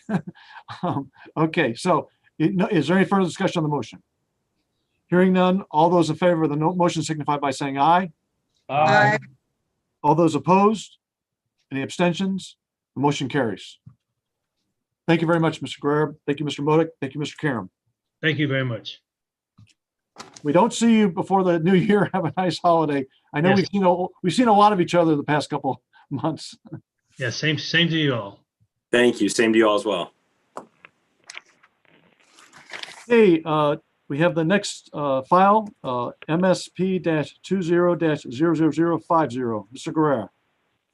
B: Okay, so is there any further discussion on the motion? Hearing none, all those in favor of the motion signify by saying aye.
G: Aye.
B: All those opposed? Any abstentions? The motion carries. Thank you very much, Mr. Guerrero. Thank you, Mr. Modak. Thank you, Mr. Karam.
C: Thank you very much.
B: We don't see you before the new year. Have a nice holiday. I know
C: Yes.
B: we've seen a lot of each other the past couple months.
C: Yeah, same to you all.
D: Thank you. Same to you all as well.
B: Hey, we have the next file, MSP-20-00050. Mr. Guerrero.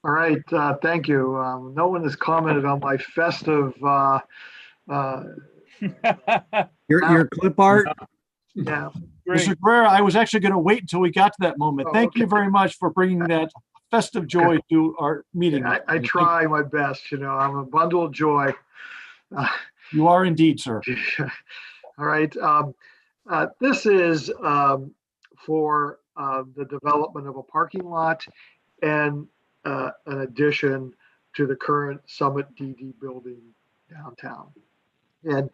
A: All right, thank you. No one has commented on my festive,
H: Your clip art?
A: yeah,
E: Great.
B: Mr. Guerrero, I was actually going to wait until we got to that moment.
A: Oh,
B: Thank you
A: okay.
B: very much for bringing that festive joy to our meeting.
A: I try my best, I'm a bundle of joy.
B: You are indeed, sir.
A: All right, this is for the development of a parking lot and an addition to the current Summit DD building downtown. And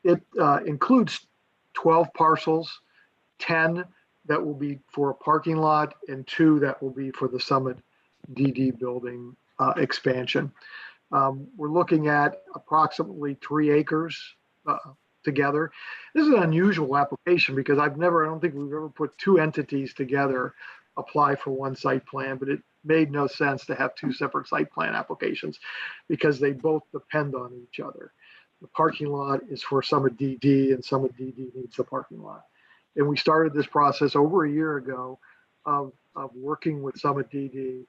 A: it includes 12 parcels, 10 that will be for a parking lot, and 2 that will be for the Summit DD building expansion. We're looking at approximately 3 acres together. This is an unusual application because I don't think we've ever put 2 entities together apply for one site plan, but it made no sense to have 2 separate site plan applications because they both depend on each other. The parking lot is for Summit DD, and Summit DD needs the parking lot. And we started this process over a year ago of working with Summit DD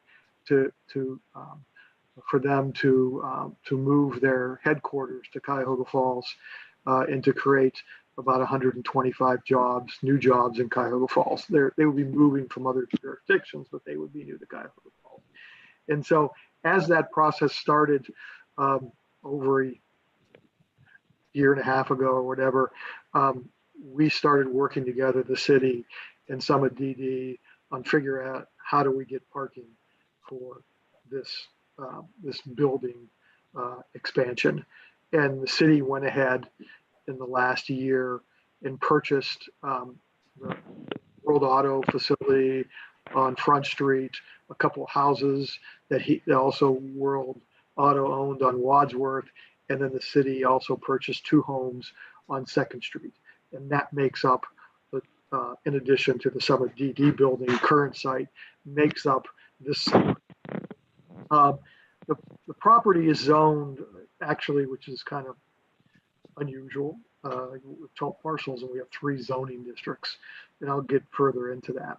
A: for them to move their headquarters to Cuyahoga Falls and to create about 125 jobs, new jobs in Cuyahoga Falls. They would be moving from other jurisdictions, but they would be new to Cuyahoga Falls. And so as that process started over a year and a half ago or whatever, we started working together, the city and Summit DD, on figuring out how do we get parking for this building expansion. And the city went ahead in the last year and purchased the World Auto facility on Front Street, a couple of houses that also World Auto owned on Wadsworth, and then the city also purchased 2 homes on 2nd Street. And that makes up, in addition to the Summit DD building current site, makes up this site. The property is zoned, actually, which is kind of unusual. With 12 parcels, and we have 3 zoning districts, and I'll get further into that.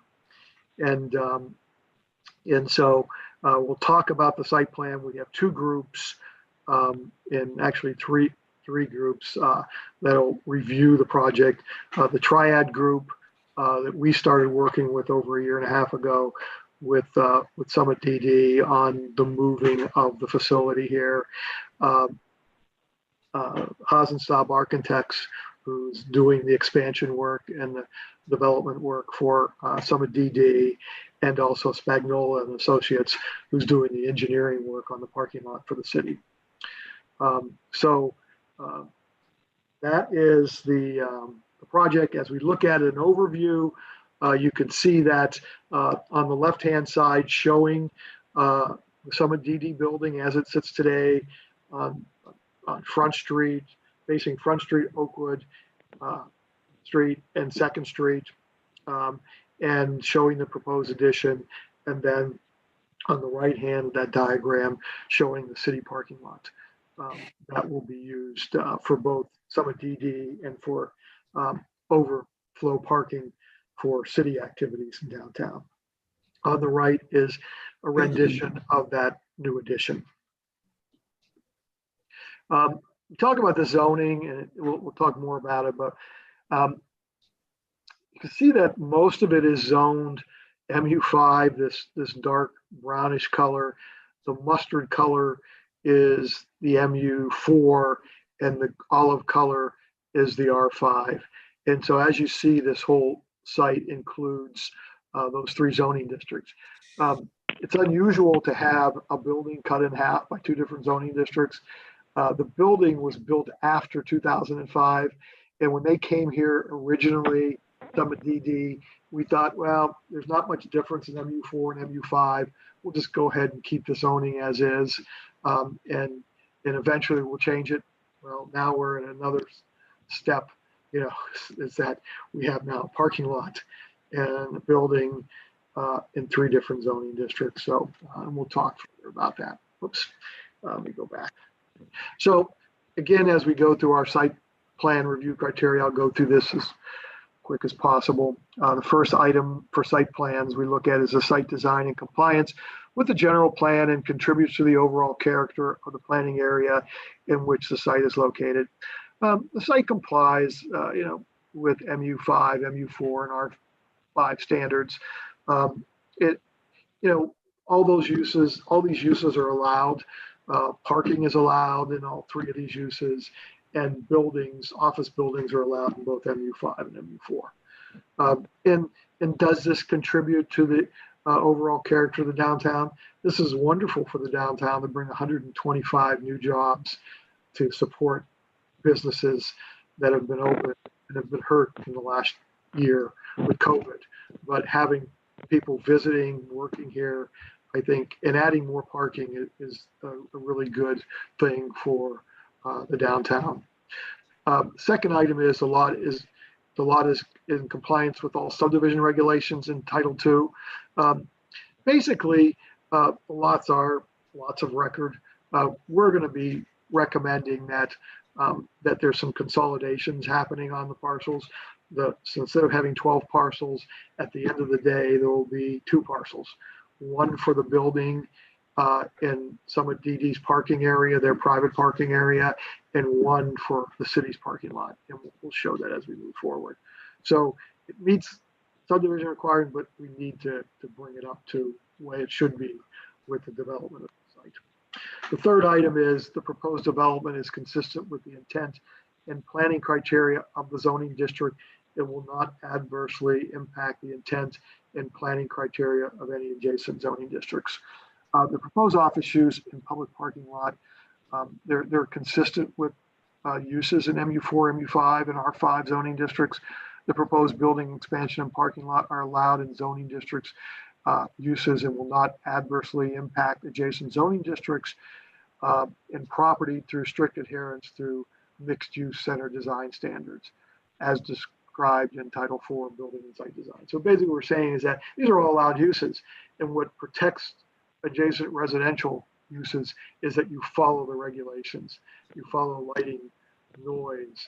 A: And so we'll talk about the site plan. We have 2 groups, and actually three groups that'll review the project. The Triad group that we started working with over a year and a half ago with Summit DD on the moving of the facility here. Hasenstab Architects, who's doing the expansion work and the development work for Summit DD, and also Spagnola and Associates, who's doing the engineering work on the parking lot for the city. That is the project. As we look at an overview, you can see that on the left-hand side showing the Summit DD building as it sits today on Front Street, facing Front Street, Oakwood Street, and 2nd Street, and showing the proposed addition. And then on the right hand of that diagram, showing the city parking lot that will be used for both Summit DD and for overflow parking for city activities in downtown. On the right is a rendition of that new addition. We talk about the zoning, and we'll talk more about it, but you can see that most of it is zoned MU5, this dark brownish color. The mustard color is the MU4, and the olive color is the R5. And so as you see, this whole site includes those 3 zoning districts. It's unusual to have a building cut in half by 2 different zoning districts. The building was built after 2005. And when they came here originally, Summit DD, we thought, well, there's not much difference in MU4 and MU5. We'll just go ahead and keep the zoning as is. And eventually we'll change it. Well, now we're in another step, is that we have now a parking lot and a building in 3 different zoning districts. So we'll talk further about that. Oops, let me go back. So again, as we go through our site plan review criteria, I'll go through this as quick as possible. The first item for site plans we look at is the site design and compliance with the general plan and contributes to the overall character of the planning area in which the site is located. The site complies, with MU5, MU4, and R5 standards. All these uses are allowed. Parking is allowed in all 3 of these uses, and office buildings are allowed in both MU5 and MU4. And does this contribute to the overall character of the downtown? This is wonderful for the downtown to bring 125 new jobs to support businesses that have been open and have been hurt in the last year with COVID. but having people visiting, working here, I think, and adding more parking is a really good thing for the downtown. Second item is the lot is in compliance with all subdivision regulations in Title II. Basically, the lots are lots of record. We're going to be recommending that that there's some consolidations happening on the parcels. So instead of having 12 parcels, at the end of the day, there will be 2 parcels, one for the building in Summit DD's parking area, their private parking area, and one for the city's parking lot. And we'll show that as we move forward. So it meets subdivision requirement, but we need to bring it up to the way it should be with the development of the site. The third item is the proposed development is consistent with the intent and planning criteria of the zoning district. It will not adversely impact the intent and planning criteria of any adjacent zoning districts. The proposed office use in public parking lot, they're consistent with uses in MU4, MU5, and R5 zoning districts. The proposed building expansion and parking lot are allowed in zoning districts uses and will not adversely impact adjacent zoning districts and property through strict adherence through mixed use center design standards as described in Title IV building and site design. So basically what we're saying is that these are all allowed uses, and what protects adjacent residential uses is that you follow the regulations. You follow lighting, noise,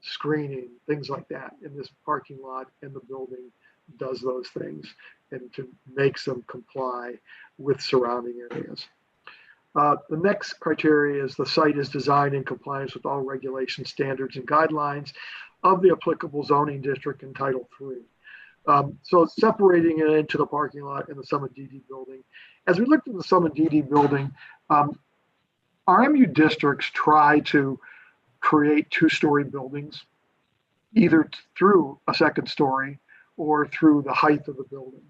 A: screening, things like that. And this parking lot and the building does those things and makes them comply with surrounding areas. The next criteria is the site is designed in compliance with all regulation standards and guidelines of the applicable zoning district in Title III. So separating it into the parking lot and the Summit DD building. As we looked at the Summit DD building, our MU districts try to create 2-story buildings, either through a second story or through the height of the building.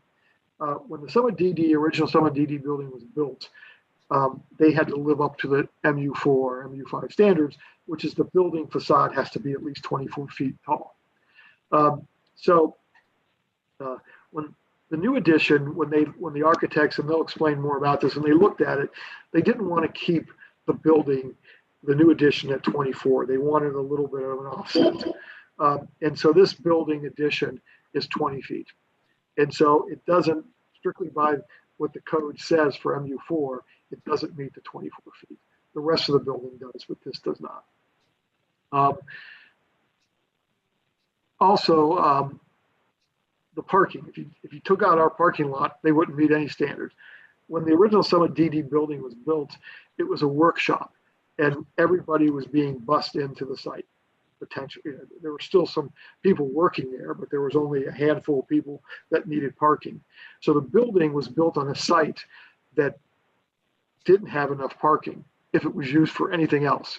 A: When the original Summit DD building was built, they had to live up to the MU4, MU5 standards, which is the building facade has to be at least 24 feet tall. When the new addition, when the architects, and they'll explain more about this, and they looked at it, they didn't want to keep the building, the new addition at 24. They wanted a little bit of an offset. And so this building addition is 20 feet. And so it doesn't, strictly by what the code says for MU4, it doesn't meet the 24 feet. The rest of the building does, but this does not. Also, the parking, if you took out our parking lot, they wouldn't meet any standards. When the original Summit DD building was built, it was a workshop and everybody was being bussed into the site. Potentially, there were still some people working there, but there was only a handful of people that needed parking. So the building was built on a site that didn't have enough parking if it was used for anything else.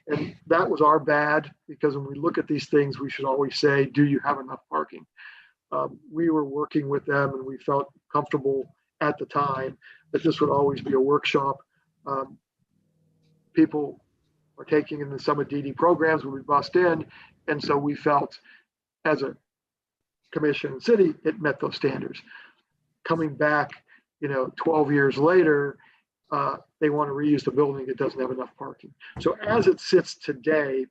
A: And that was our bad, because when we look at these things, we should always say, do you have enough parking? We were working with them and we felt comfortable at the time that this would always be a workshop. People are taking in the Summit DD programs when we bust in. And so we felt as a commission and city, it met those standards. Coming back, 12 years later, they want to reuse the building. It doesn't have enough parking. So as it sits today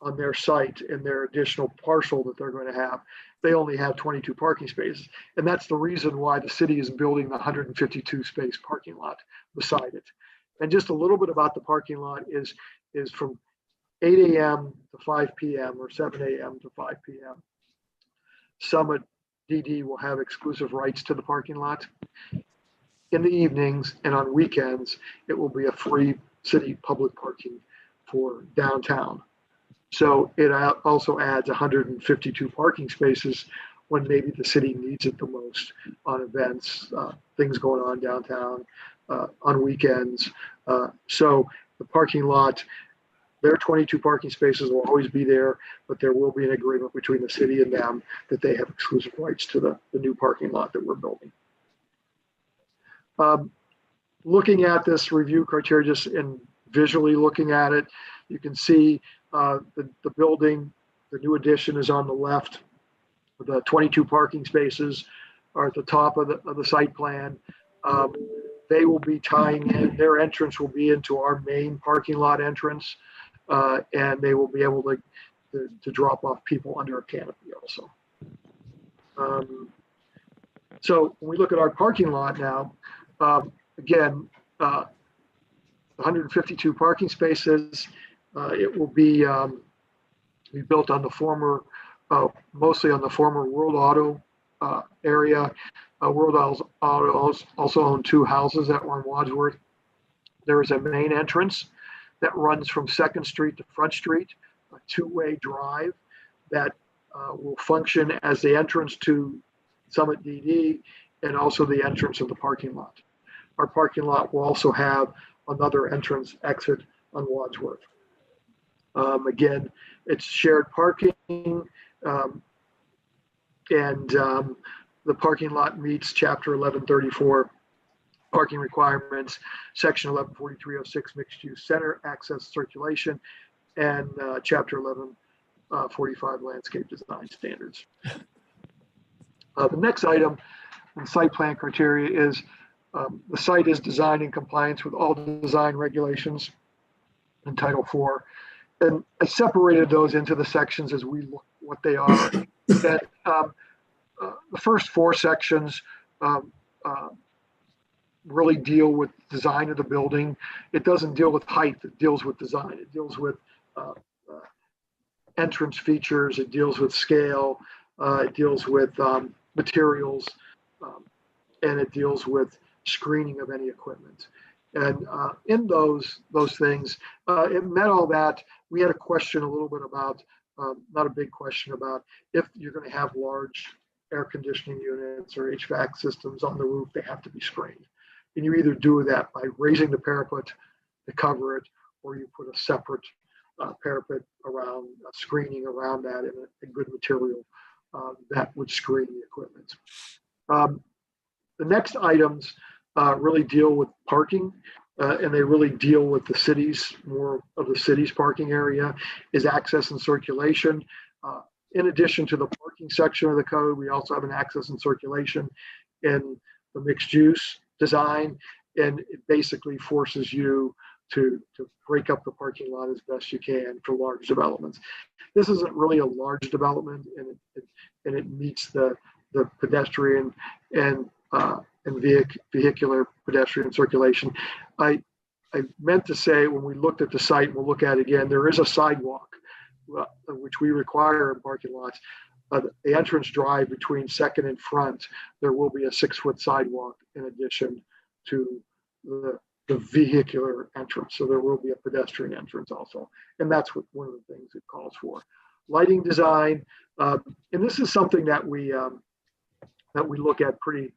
A: on their site and their additional parcel that they're going to have, they only have 22 parking spaces. And that's the reason why the city is building the 152 space parking lot beside it. And just a little bit about the parking lot is from 8 a.m. to 5 p.m. or 7 a.m. to 5 p.m. Summit DD will have exclusive rights to the parking lot. In the evenings and on weekends, it will be a free city public parking for downtown. So it also adds 152 parking spaces when maybe the city needs it the most on events, things going on downtown, on weekends. So the parking lot, their 22 parking spaces will always be there, but there will be an agreement between the city and them that they have exclusive rights to the new parking lot that we're building. Looking at this review criteria, just in visually looking at it, you can see the building, the new addition is on the left. The 22 parking spaces are at the top of the site plan. They will be tying in, their entrance will be into our main parking lot entrance, and they will be able to drop off people under a canopy also. So when we look at our parking lot now, again, 152 parking spaces. It will be built on the former, mostly on the former World Auto area. World Auto also owned 2 houses that were in Wadsworth. There is a main entrance that runs from 2nd Street to Front Street, a 2-way drive that will function as the entrance to Summit DD and also the entrance of the parking lot. Our parking lot will also have another entrance exit on Wadsworth. Again, it's shared parking, and the parking lot meets Chapter 1134 parking requirements, Section 114306 mixed use center access circulation, and Chapter 1145 landscape design standards. The next item in site plan criteria is the site is designed in compliance with all design regulations in Title IV. And I separated those into the sections as we look what they are. And, the first 4 sections really deal with design of the building. It doesn't deal with height, it deals with design. It deals with entrance features, it deals with scale, it deals with materials, and it deals with screening of any equipment. And in those things, it met all that. We had a question a little bit about, not a big question about if you're going to have large air conditioning units or HVAC systems on the roof, they have to be screened. And you either do that by raising the parapet to cover it, or you put a separate parapet around, screening around that in a good material that would screen the equipment. The next items really deal with parking, and they really deal with the city's, more of the city's parking area is access and circulation. In addition to the parking section of the code, we also have an access and circulation in the mixed use design, and it basically forces you to break up the parking lot as best you can for large developments. This isn't really a large development, and it meets the pedestrian and vehicular pedestrian circulation. I meant to say when we looked at the site, we'll look at it again, there is a sidewalk, which we require in parking lots. The entrance drive between 2nd and Front, there will be a 6-foot sidewalk in addition to the vehicular entrance. So there will be a pedestrian entrance also. And that's what one of the things it calls for. Lighting design, and this is something that we look at pretty,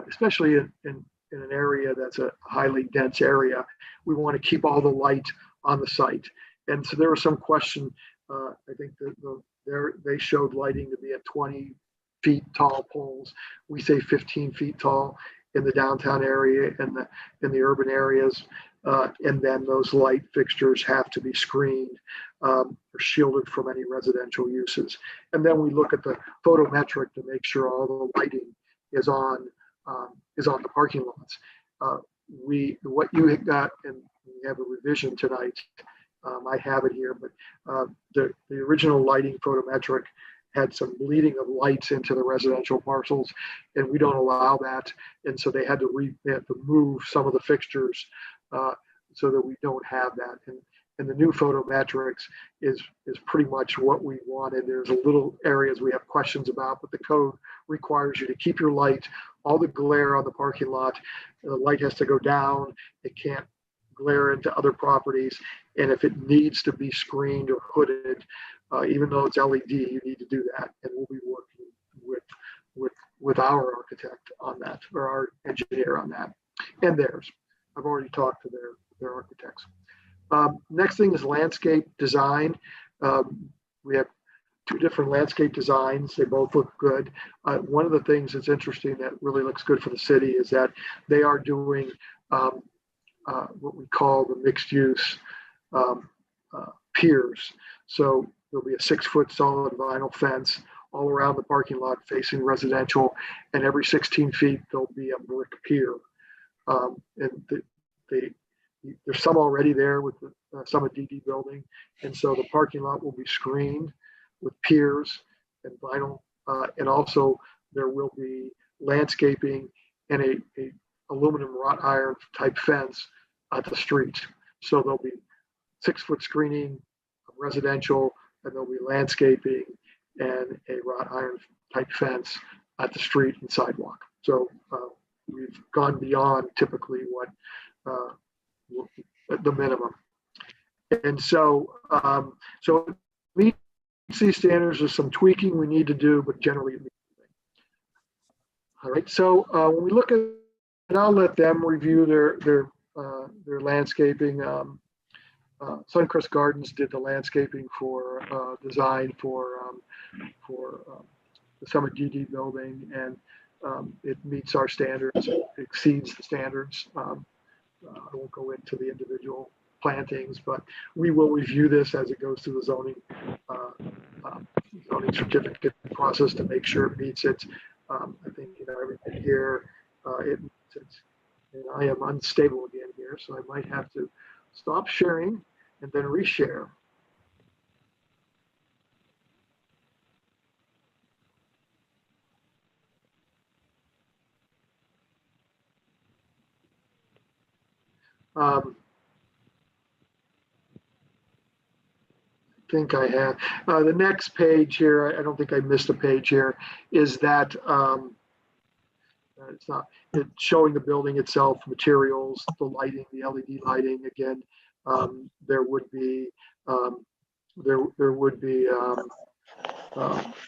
A: especially in an area that's a highly dense area. We want to keep all the light on the site. And so there was some question, I think that they showed lighting to be at 20 feet tall poles. We say 15 feet tall in the downtown area and in the urban areas. And then those light fixtures have to be screened or shielded from any residential uses. And then we look at the photometric to make sure all the lighting is on the parking lots. What you had got, and we have a revision tonight. I have it here, but the original lighting photometric had some bleeding of lights into the residential parcels, and we don't allow that. And so they had to move some of the fixtures so that we don't have that. And the new photometrics is pretty much what we wanted. There's a little areas we have questions about, but the code requires you to keep your light, all the glare on the parking lot. The light has to go down. It can't glare into other properties. And if it needs to be screened or hooded, even though it's LED, you need to do that. And we'll be working with our architect on that, or our engineer on that, and theirs. I've already talked to their architects. Next thing is landscape design. We have 2 different landscape designs. They both look good. One of the things that's interesting that really looks good for the city is that they are doing what we call the mixed use piers. So there'll be a 6-foot solid vinyl fence all around the parking lot facing residential, and every 16 feet there'll be a brick pier. There's some already there with the Summit DD building, and so the parking lot will be screened with piers and vinyl, and also there will be landscaping and a aluminum wrought iron type fence at the street. So there'll be 6-foot screening of residential, and there'll be landscaping and a wrought iron type fence at the street and sidewalk. So we've gone beyond typically what the minimum. And so, so meets these standards. There's some tweaking we need to do, but generally, all right. So when we look at, and I'll let them review their landscaping. Suncrest Gardens did the landscaping for design for the Summit DD building, and it meets our standards, it exceeds the standards. I won't go into the individual plantings, but we will review this as it goes through the zoning certificate process to make sure it meets it. I think everything here it meets it. And I am unstable again here, so I might have to stop sharing and then reshare. I think I have. The next page here, I don't think I missed a page here, is that it's showing the building itself, materials, the lighting, the LED lighting. Again, there would be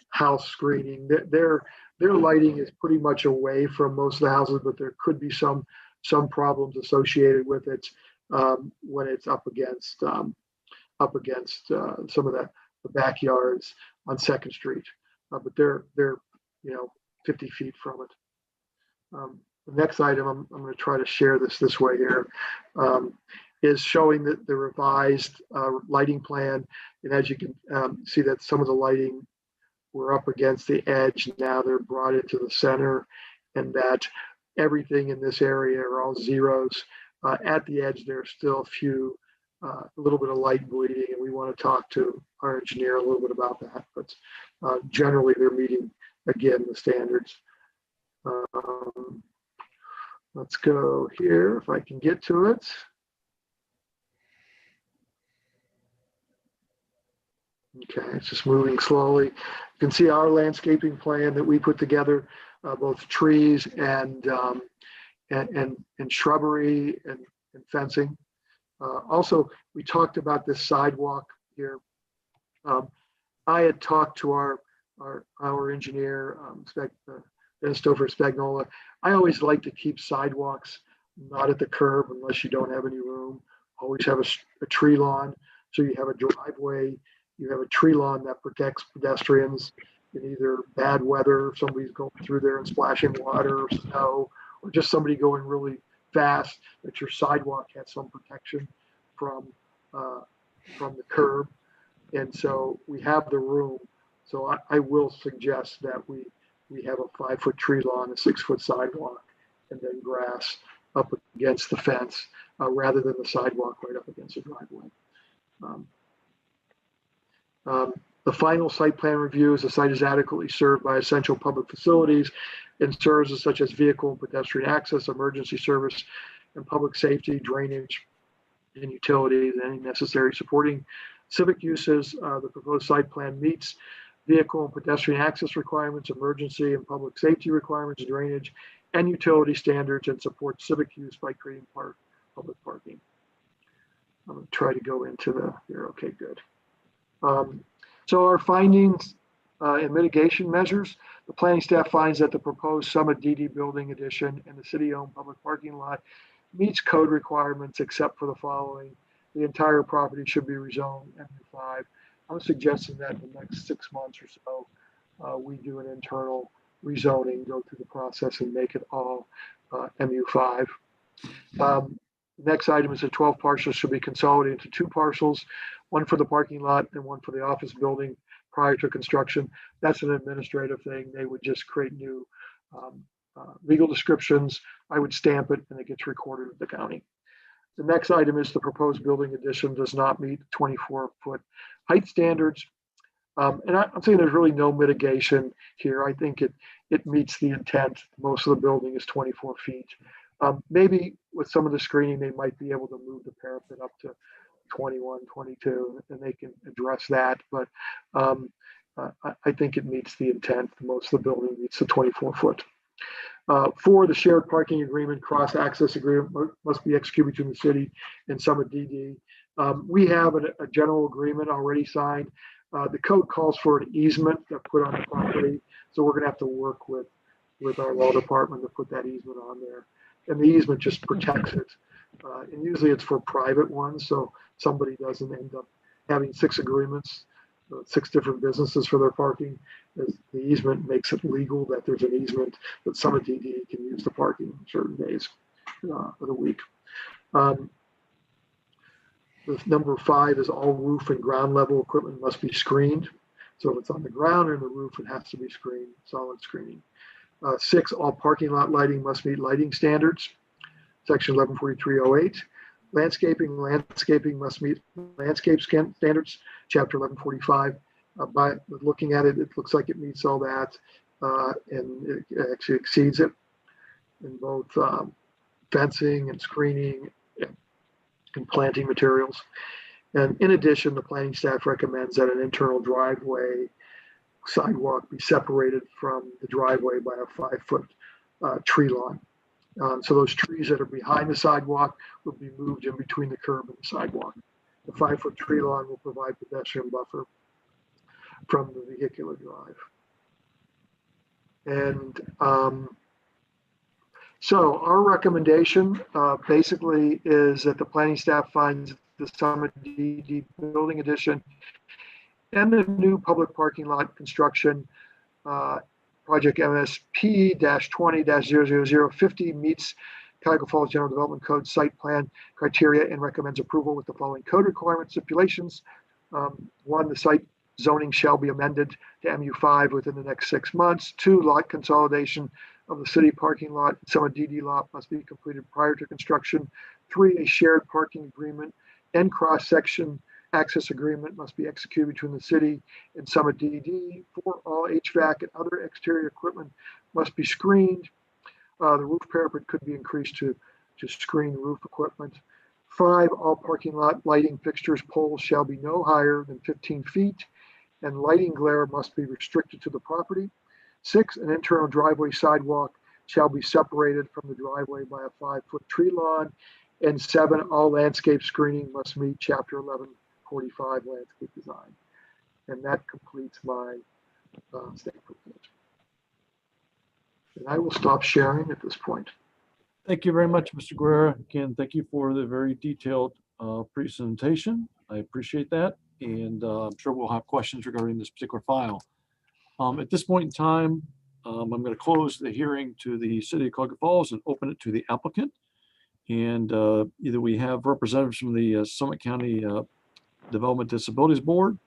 A: house screening. Their lighting is pretty much away from most of the houses, but there could be some problems associated with it when it's up against some of the backyards on 2nd Street. But they're 50 feet from it. The next item, I'm going to try to share this way here, is showing the revised lighting plan. And as you can see that some of the lighting were up against the edge, now they're brought into the center, and that everything in this area are all zeros. At the edge, there's still a little bit of light bleeding, and we want to talk to our engineer a little bit about that. But generally, they're meeting, again, the standards. Let's go here, if I can get to it. Okay, it's just moving slowly. You can see our landscaping plan that we put together, both trees and shrubbery and fencing. Also, we talked about this sidewalk here. I had talked to our engineer, Dennis Stover Spagnola. I always like to keep sidewalks not at the curb unless you don't have any room. Always have a tree lawn. So you have a driveway, you have a tree lawn that protects pedestrians in either bad weather, if somebody's going through there and splashing water or snow, or just somebody going really fast, that your sidewalk has some protection from the curb. And so we have the room. So I will suggest that we have a 5-foot tree lawn, a 6-foot sidewalk, and then grass up against the fence rather than the sidewalk right up against the driveway. The final site plan review is the site is adequately served by essential public facilities and services such as vehicle and pedestrian access, emergency service, and public safety, drainage, and utilities, and any necessary supporting civic uses. The proposed site plan meets vehicle and pedestrian access requirements, emergency and public safety requirements, drainage, and utility standards, and supports civic use by creating public parking. I'm going to try to go into the here. Okay, good. So our findings and mitigation measures: the planning staff finds that the proposed Summit DD building addition and the city-owned public parking lot meets code requirements except for the following. The entire property should be rezoned MU5. I'm suggesting that in the next 6 months or so, we do an internal rezoning, go through the process and make it all MU5. Next item is the 12 parcels should be consolidated into 2 parcels, one for the parking lot and one for the office building prior to construction. That's an administrative thing. They would just create new legal descriptions. I would stamp it and it gets recorded at the county. The next item is the proposed building addition does not meet 24-foot height standards. And I'm saying there's really no mitigation here. I think it meets the intent. Most of the building is 24 feet. Maybe with some of the screening, they might be able to move the parapet up to 21, 22, and they can address that. But I think it meets the intent. Most of the building meets the 24-foot. For the shared parking agreement, cross-access agreement must be executed between the city and Summit DD. We have a general agreement already signed. The code calls for an easement to put on the property, so we're going to have to work with our law department to put that easement on there. And the easement just protects it. And usually it's for private ones, so somebody doesn't end up having 6 agreements, 6 different businesses for their parking. The easement makes it legal that there's an easement that Summit DD can use the parking certain days of the week. The number 5 is all roof and ground level equipment must be screened. So if it's on the ground or in the roof, it has to be screened, solid screening. 6, all parking lot lighting must meet lighting standards, section 114308. Landscaping must meet landscape standards, chapter 1145. By looking at it, it looks like it meets all that, and it actually exceeds it in both fencing and screening and planting materials. And in addition, the planning staff recommends that an internal driveway sidewalk be separated from the driveway by a 5-foot tree lawn. So those trees that are behind the sidewalk will be moved in between the curb and the sidewalk. The 5-foot tree lawn will provide pedestrian buffer from the vehicular drive. And so our recommendation basically is that the planning staff finds the Summit DD building addition and the new public parking lot construction project MSP-20-00050 meets Cuyahoga Falls General Development Code site plan criteria and recommends approval with the following code requirement stipulations. 1, the site zoning shall be amended to MU5 within the next 6 months. 2, lot consolidation of the city parking lot and Summit DD lot must be completed prior to construction. 3, a shared parking agreement and cross-section access agreement must be executed between the city and Summit DD. 4, all HVAC and other exterior equipment must be screened. The roof parapet could be increased to screen roof equipment. 5, all parking lot lighting fixtures poles shall be no higher than 15 feet and lighting glare must be restricted to the property. 6, an internal driveway sidewalk shall be separated from the driveway by a 5-foot tree lawn. And 7, all landscape screening must meet chapter 1145 landscape design. And that completes my statement. And I will stop sharing at this point.
B: Thank you very much, Mr. Guerra. Again, thank you for the very detailed presentation. I appreciate that. And I'm sure we'll have questions regarding this particular file. At this point in time, I'm going to close the hearing to the City of Cuyahoga Falls and open it to the applicant. And either we have representatives from the Summit County Development Disabilities Board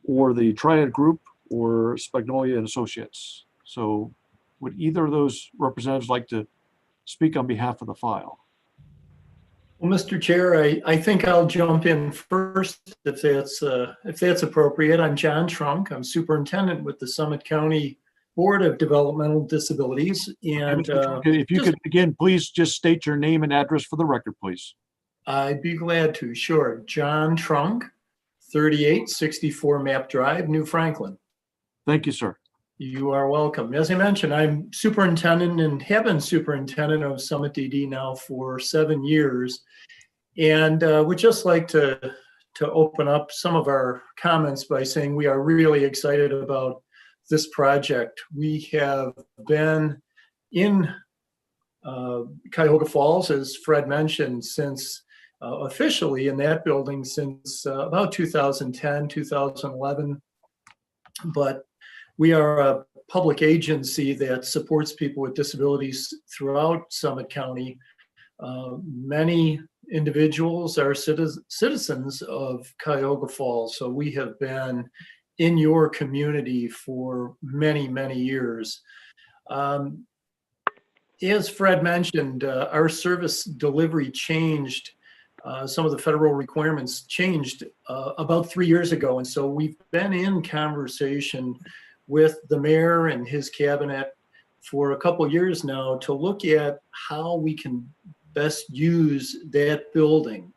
B: or the Triad Group or Spagnolia and Associates. So would either of those representatives like to speak on behalf of the file?
K: Well, Mr. Chair, I think I'll jump in first if that's appropriate. I'm John Trunk. I'm superintendent with the Summit County Board of Developmental Disabilities. And
B: if you could again, please just state your name and address for the record, please.
K: I'd be glad to. Sure. John Trunk, 3864 Map Drive, New Franklin.
B: Thank you, sir.
K: You are welcome. As I mentioned, I'm superintendent and have been superintendent of Summit DD now for 7 years. And would just like to open up some of our comments by saying we are really excited about this project. We have been in Cuyahoga Falls, as Fred mentioned, since officially in that building since about 2010, 2011. But we are a public agency that supports people with disabilities throughout Summit County. Many individuals are citizens of Cuyahoga Falls, so we have been in your community for many, many years. As Fred mentioned, our service delivery changed. Some of the federal requirements changed about 3 years ago. And so we've been in conversation with the mayor and his cabinet for a couple years now to look at how we can best use that building.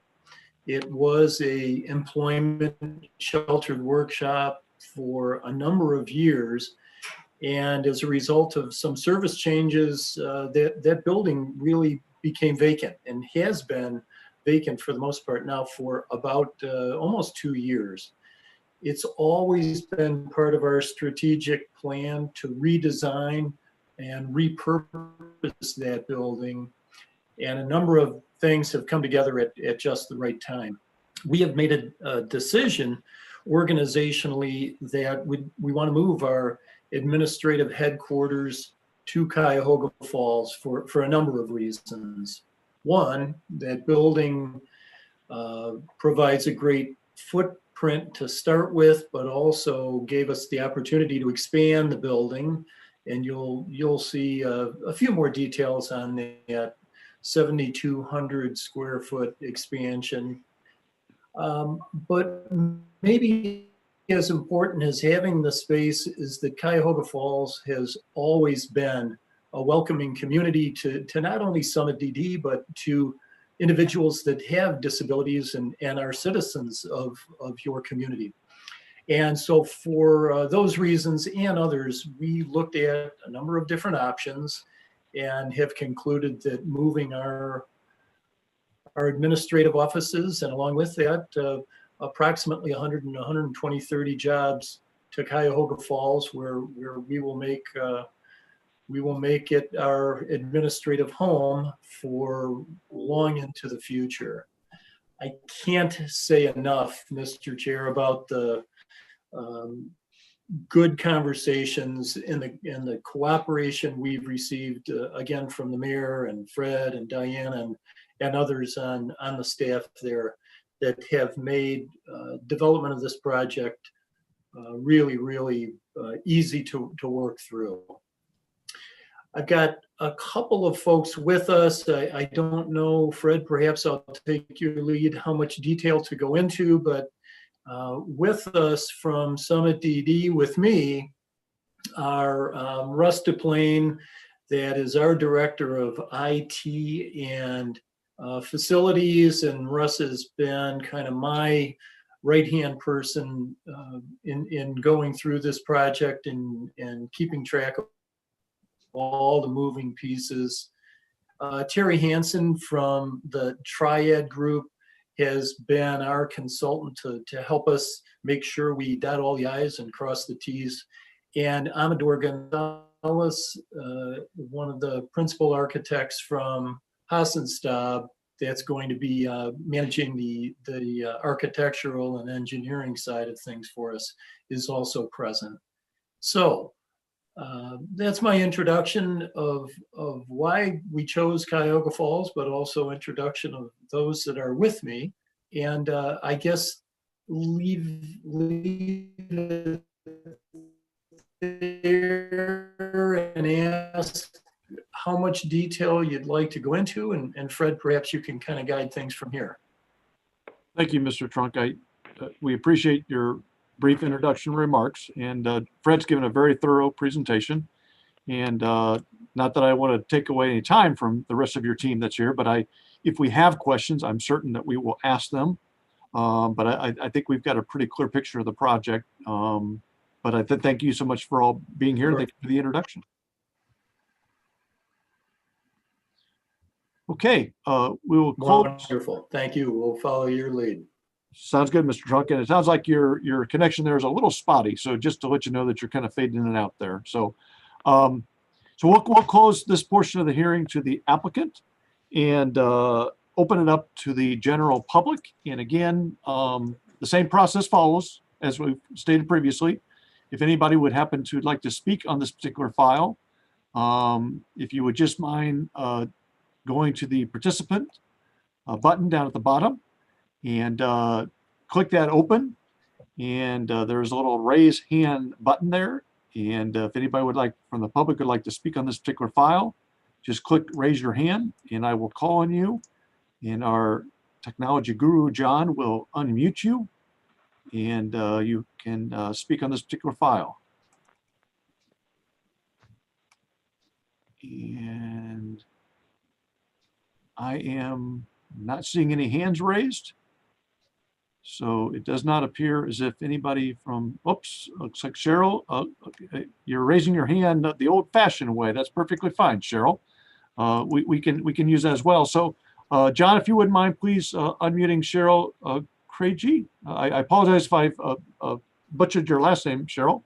K: It was a employment sheltered workshop for a number of years. And as a result of some service changes, that building really became vacant and has been vacant for the most part now for about almost 2 years. It's always been part of our strategic plan to redesign and repurpose that building. And a number of things have come together at just the right time. We have made a decision organizationally that we want to move our administrative headquarters to Cuyahoga Falls for a number of reasons. One, that building provides a great footprint to start with, but also gave us the opportunity to expand the building. And you'll see a few more details on that 7,200 square foot expansion. But maybe as important as having the space is that Cuyahoga Falls has always been a welcoming community to not only Summit DD, but to individuals that have disabilities and are citizens of your community. And so for those reasons and others, we looked at a number of different options and have concluded that moving our administrative offices and along with that, approximately 100 and 120, 30 jobs to Cuyahoga Falls, where we will make it our administrative home for long into the future. I can't say enough, Mr. Chair, about the good conversations and the cooperation we've received again from the mayor and Fred and Diane and others on the staff there that have made development of this project really, really easy to work through. I've got a couple of folks with us. I don't know, Fred, perhaps I'll take your lead how much detail to go into, but with us from Summit DD with me are Russ DePlane, that is our director of IT and facilities, and Russ has been kind of my right-hand person in going through this project and keeping track of all the moving pieces. Terry Hansen from the Triad Group has been our consultant to help us make sure we dot all the I's and cross the T's. And Amador Gonzalez, one of the principal architects from Hassenstab, that's going to be managing the architectural and engineering side of things for us, is also present. So that's my introduction of why we chose Cuyahoga Falls, but also introduction of those that are with me. And I guess leave it there and ask how much detail you'd like to go into. And Fred, perhaps you can kind of guide things from here. Thank you, Mr. Trunk.
B: We appreciate your brief introduction remarks, and Fred's given a very thorough presentation. And not that I want to take away any time from the rest of your team that's here, but if we have questions, I'm certain that we will ask them. But I think we've got a pretty clear picture of the project. But I thank you so much for all being here. Sure. Thank you for the introduction. Okay, we will close.
K: Wonderful. Thank you. We'll follow your lead.
B: Sounds good, Mr. Trunk. And it sounds like your connection there is a little spotty. So just to let you know that you're kind of fading in and out there. So, so we'll close this portion of the hearing to the applicant and open it up to the general public. And again, the same process follows as we've stated previously. If anybody would happen to like to speak on this particular file, if you would just mind going to the participant button down at the bottom and click that open. And there's a little raise hand button there. And if anybody would like, from the public would like to speak on this particular file, just click raise your hand and I will call on you. And our technology guru, John, will unmute you and you can speak on this particular file. And I am not seeing any hands raised. So it does not appear as if anybody from, oops, looks like Cheryl, okay, you're raising your hand the old fashioned way. That's perfectly fine, Cheryl. We can use that as well. So John, if you wouldn't mind, please unmuting Cheryl Craigie. I apologize if I've butchered your last name, Cheryl.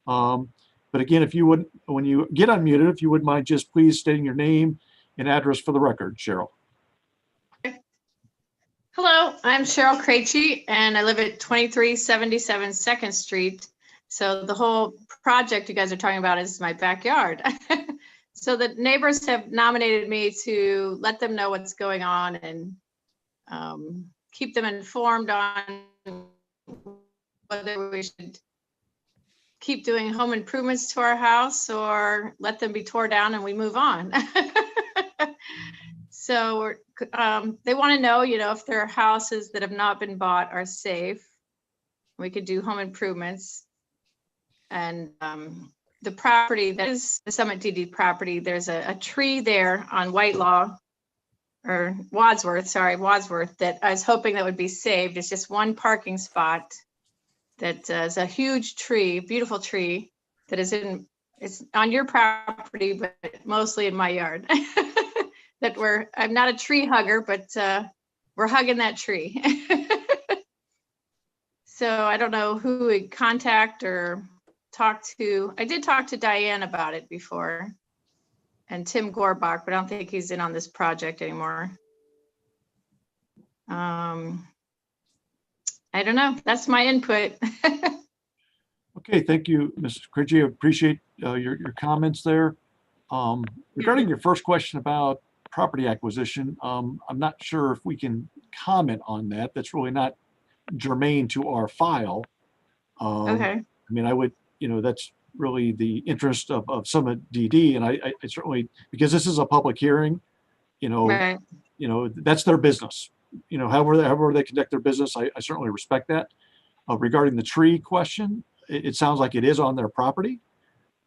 B: But again, if you would, when you get unmuted, if you wouldn't mind just please stating your name and address for the record, Cheryl.
L: Hello, I'm Cheryl Krejci and I live at 2377 2nd Street. So the whole project you guys are talking about is my backyard. So the neighbors have nominated me to let them know what's going on and keep them informed on whether we should keep doing home improvements to our house or let them be tore down and we move on. So they want to know, if their houses that have not been bought are safe. We could do home improvements. And the property that is the Summit DD property, there's a tree there on Wadsworth, that I was hoping that would be saved. It's just one parking spot that is a huge tree, beautiful tree that is it's on your property, but mostly in my yard. I'm not a tree hugger, but we're hugging that tree. So I don't know who would contact or talk to. I did talk to Diane about it before and Tim Gorbach, but I don't think he's in on this project anymore. I don't know. That's my input.
B: Okay, thank you, Mrs. Craigie. I appreciate your comments there. Regarding your first question about property acquisition, I'm not sure if we can comment on that. That's really not germane to our file.
L: Okay.
B: I mean, I would, that's really the interest of Summit DD, and I certainly, because this is a public hearing,
L: Right.
B: That's their business. However they conduct their business, I certainly respect that. Regarding the tree question, it sounds like it is on their property.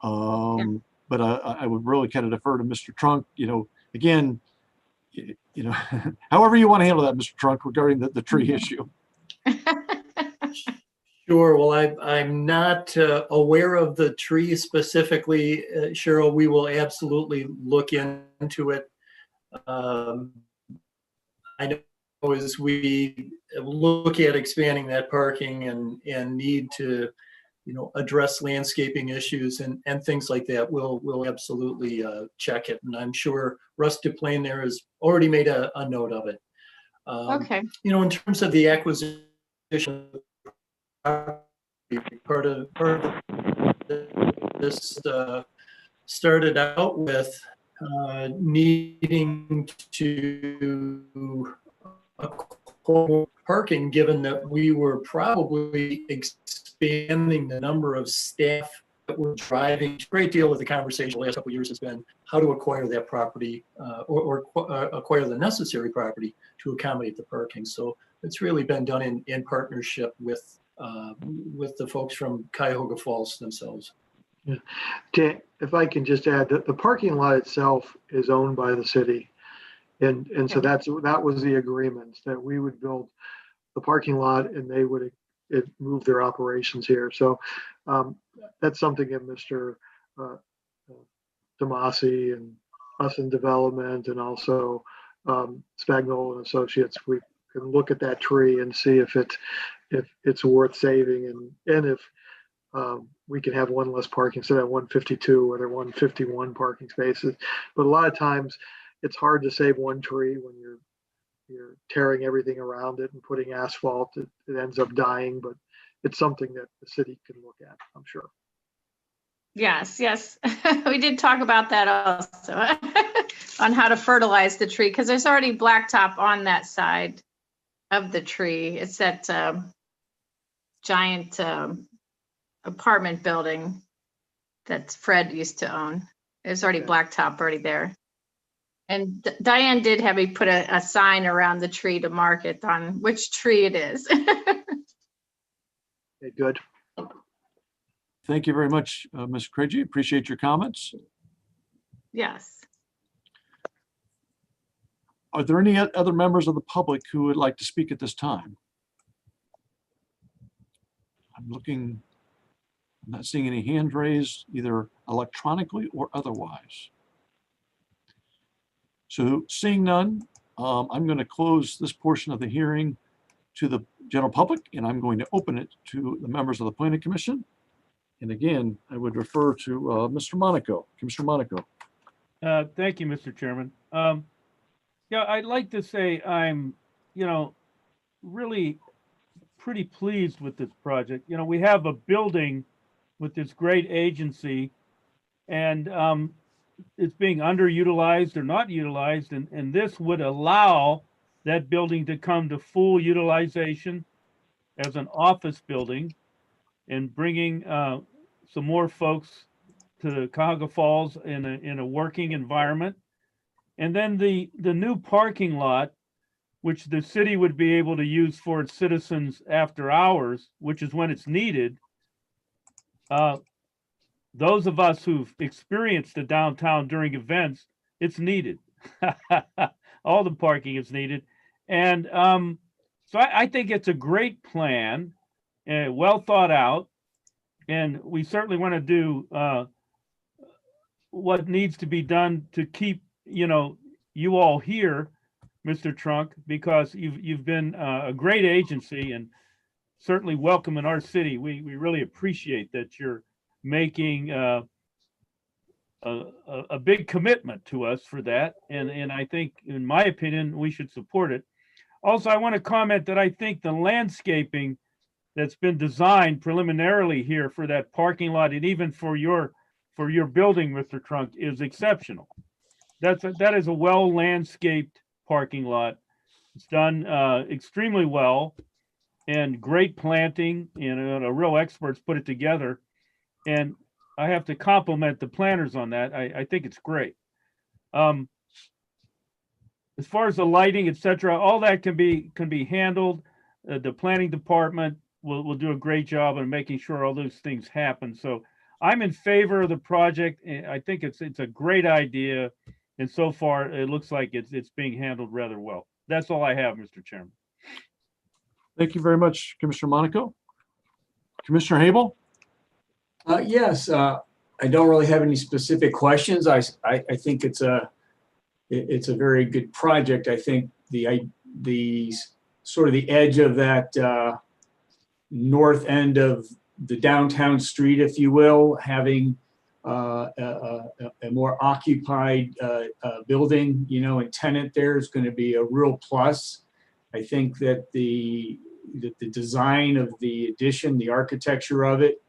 B: But I would really kind of defer to Mr. Trunk, again, however you want to handle that, Mr. Trunk, regarding the tree issue.
K: Sure. Well, I'm not aware of the tree specifically, Cheryl. We will absolutely look into it. I know as we look at expanding that parking and need to, address landscaping issues and things like that, we'll absolutely check it. And I'm sure Russ DuPlain there has already made a note of it.
L: Okay.
K: In terms of the acquisition, part of this started out with needing to acquire parking, given that we were probably expanding the number of staff that were driving. A great deal of the conversation the last couple of years has been how to acquire that property or acquire the necessary property to accommodate the parking. So it's really been done in partnership with the folks from Cuyahoga Falls themselves.
A: Yeah. If I can just add that the parking lot itself is owned by the city. And so that was the agreement, that we would build the parking lot and they would move their operations here. So that's something that Mr. Tomasi and us in development and also Spagnol and Associates, we can look at that tree and see if it's worth saving and if we can have one less parking instead of 152 or 151 parking spaces. But a lot of times it's hard to save one tree when you're tearing everything around it and putting asphalt. It ends up dying, but it's something that the city can look at, I'm sure.
L: Yes. We did talk about that also on how to fertilize the tree, because there's already blacktop on that side of the tree. It's that giant apartment building that Fred used to own. There's already blacktop already there. And Diane did have me put a sign around the tree to mark it on which tree it is.
A: Okay, good.
B: Thank you very much, Ms. Craigie. Appreciate your comments.
L: Yes.
B: Are there any other members of the public who would like to speak at this time? I'm looking, I'm not seeing any hand raised, either electronically or otherwise. So seeing none, I'm going to close this portion of the hearing to the general public, and I'm going to open it to the members of the Planning Commission. And again, I would refer to Mr. Monaco, Commissioner Monaco.
E: Thank you, Mr. Chairman. Yeah, I'd like to say I'm, really pretty pleased with this project. We have a building with this great agency, and it's being underutilized or not utilized, and this would allow that building to come to full utilization as an office building and bringing some more folks to Cuyahoga Falls in a working environment. And then the new parking lot, which the city would be able to use for its citizens after hours, which is when it's needed. Those of us who've experienced the downtown during events, it's needed. All the parking is needed. And so I think it's a great plan, well thought out. And we certainly want to do what needs to be done to keep, you all here, Mr. Trunk, because you've been a great agency and certainly welcome in our city. We really appreciate that you're making a big commitment to us for that. And I think, in my opinion, we should support it. Also, I want to comment that I think the landscaping that's been designed preliminarily here for that parking lot and even for your building, Mr. Trunk, is exceptional. That is a well landscaped parking lot. It's done extremely well, and great planting, and a real experts put it together. And I have to compliment the planners on that. I think it's great. As far as the lighting, etc., all that can be handled. The planning department will do a great job in making sure all those things happen. So I'm in favor of the project. I think it's a great idea, and so far it looks like it's being handled rather well. That's all I have, Mr. Chairman.
B: Thank you very much, Commissioner Monaco. Commissioner Habel?
F: Yes, I don't really have any specific questions. I think it's a very good project. I think the sort of the edge of that north end of the downtown street, if you will, having a more occupied building, and tenant there is going to be a real plus. I think that the design of the addition, the architecture of it,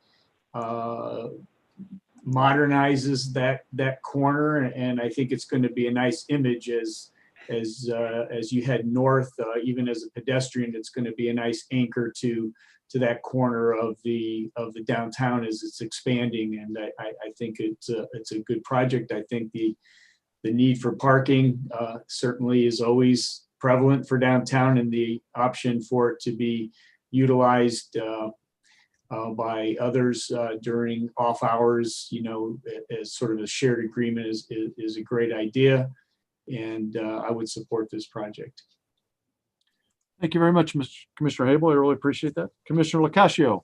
F: modernizes that corner, and I think it's going to be a nice image as you head north. Even as a pedestrian, it's going to be a nice anchor to that corner of the downtown as it's expanding, and I think it's a good project. I think the need for parking certainly is always prevalent for downtown, and the option for it to be utilized by others during off hours, as sort of a shared agreement is a great idea, and I would support this project.
B: Thank you very much, Mr. Commissioner Habel. I really appreciate that. Commissioner Locascio.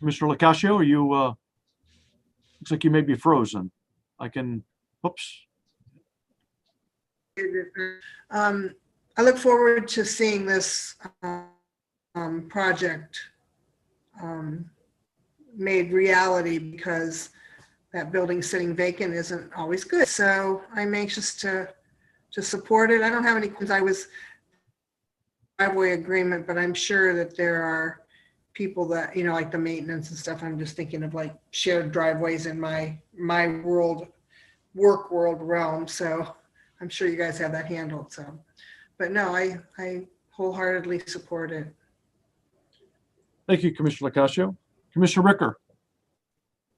B: Commissioner Locascio, are you, looks like you may be frozen. Oops.
G: I look forward to seeing this project made reality, because that building sitting vacant isn't always good. So I'm anxious to support it. I don't have any, because I was driveway agreement, but I'm sure that there are people that, like the maintenance and stuff. I'm just thinking of like shared driveways in my work world realm. So I'm sure you guys have that handled. So But no, I wholeheartedly support it.
B: Thank you, Commissioner Locascio. Commissioner Ricker.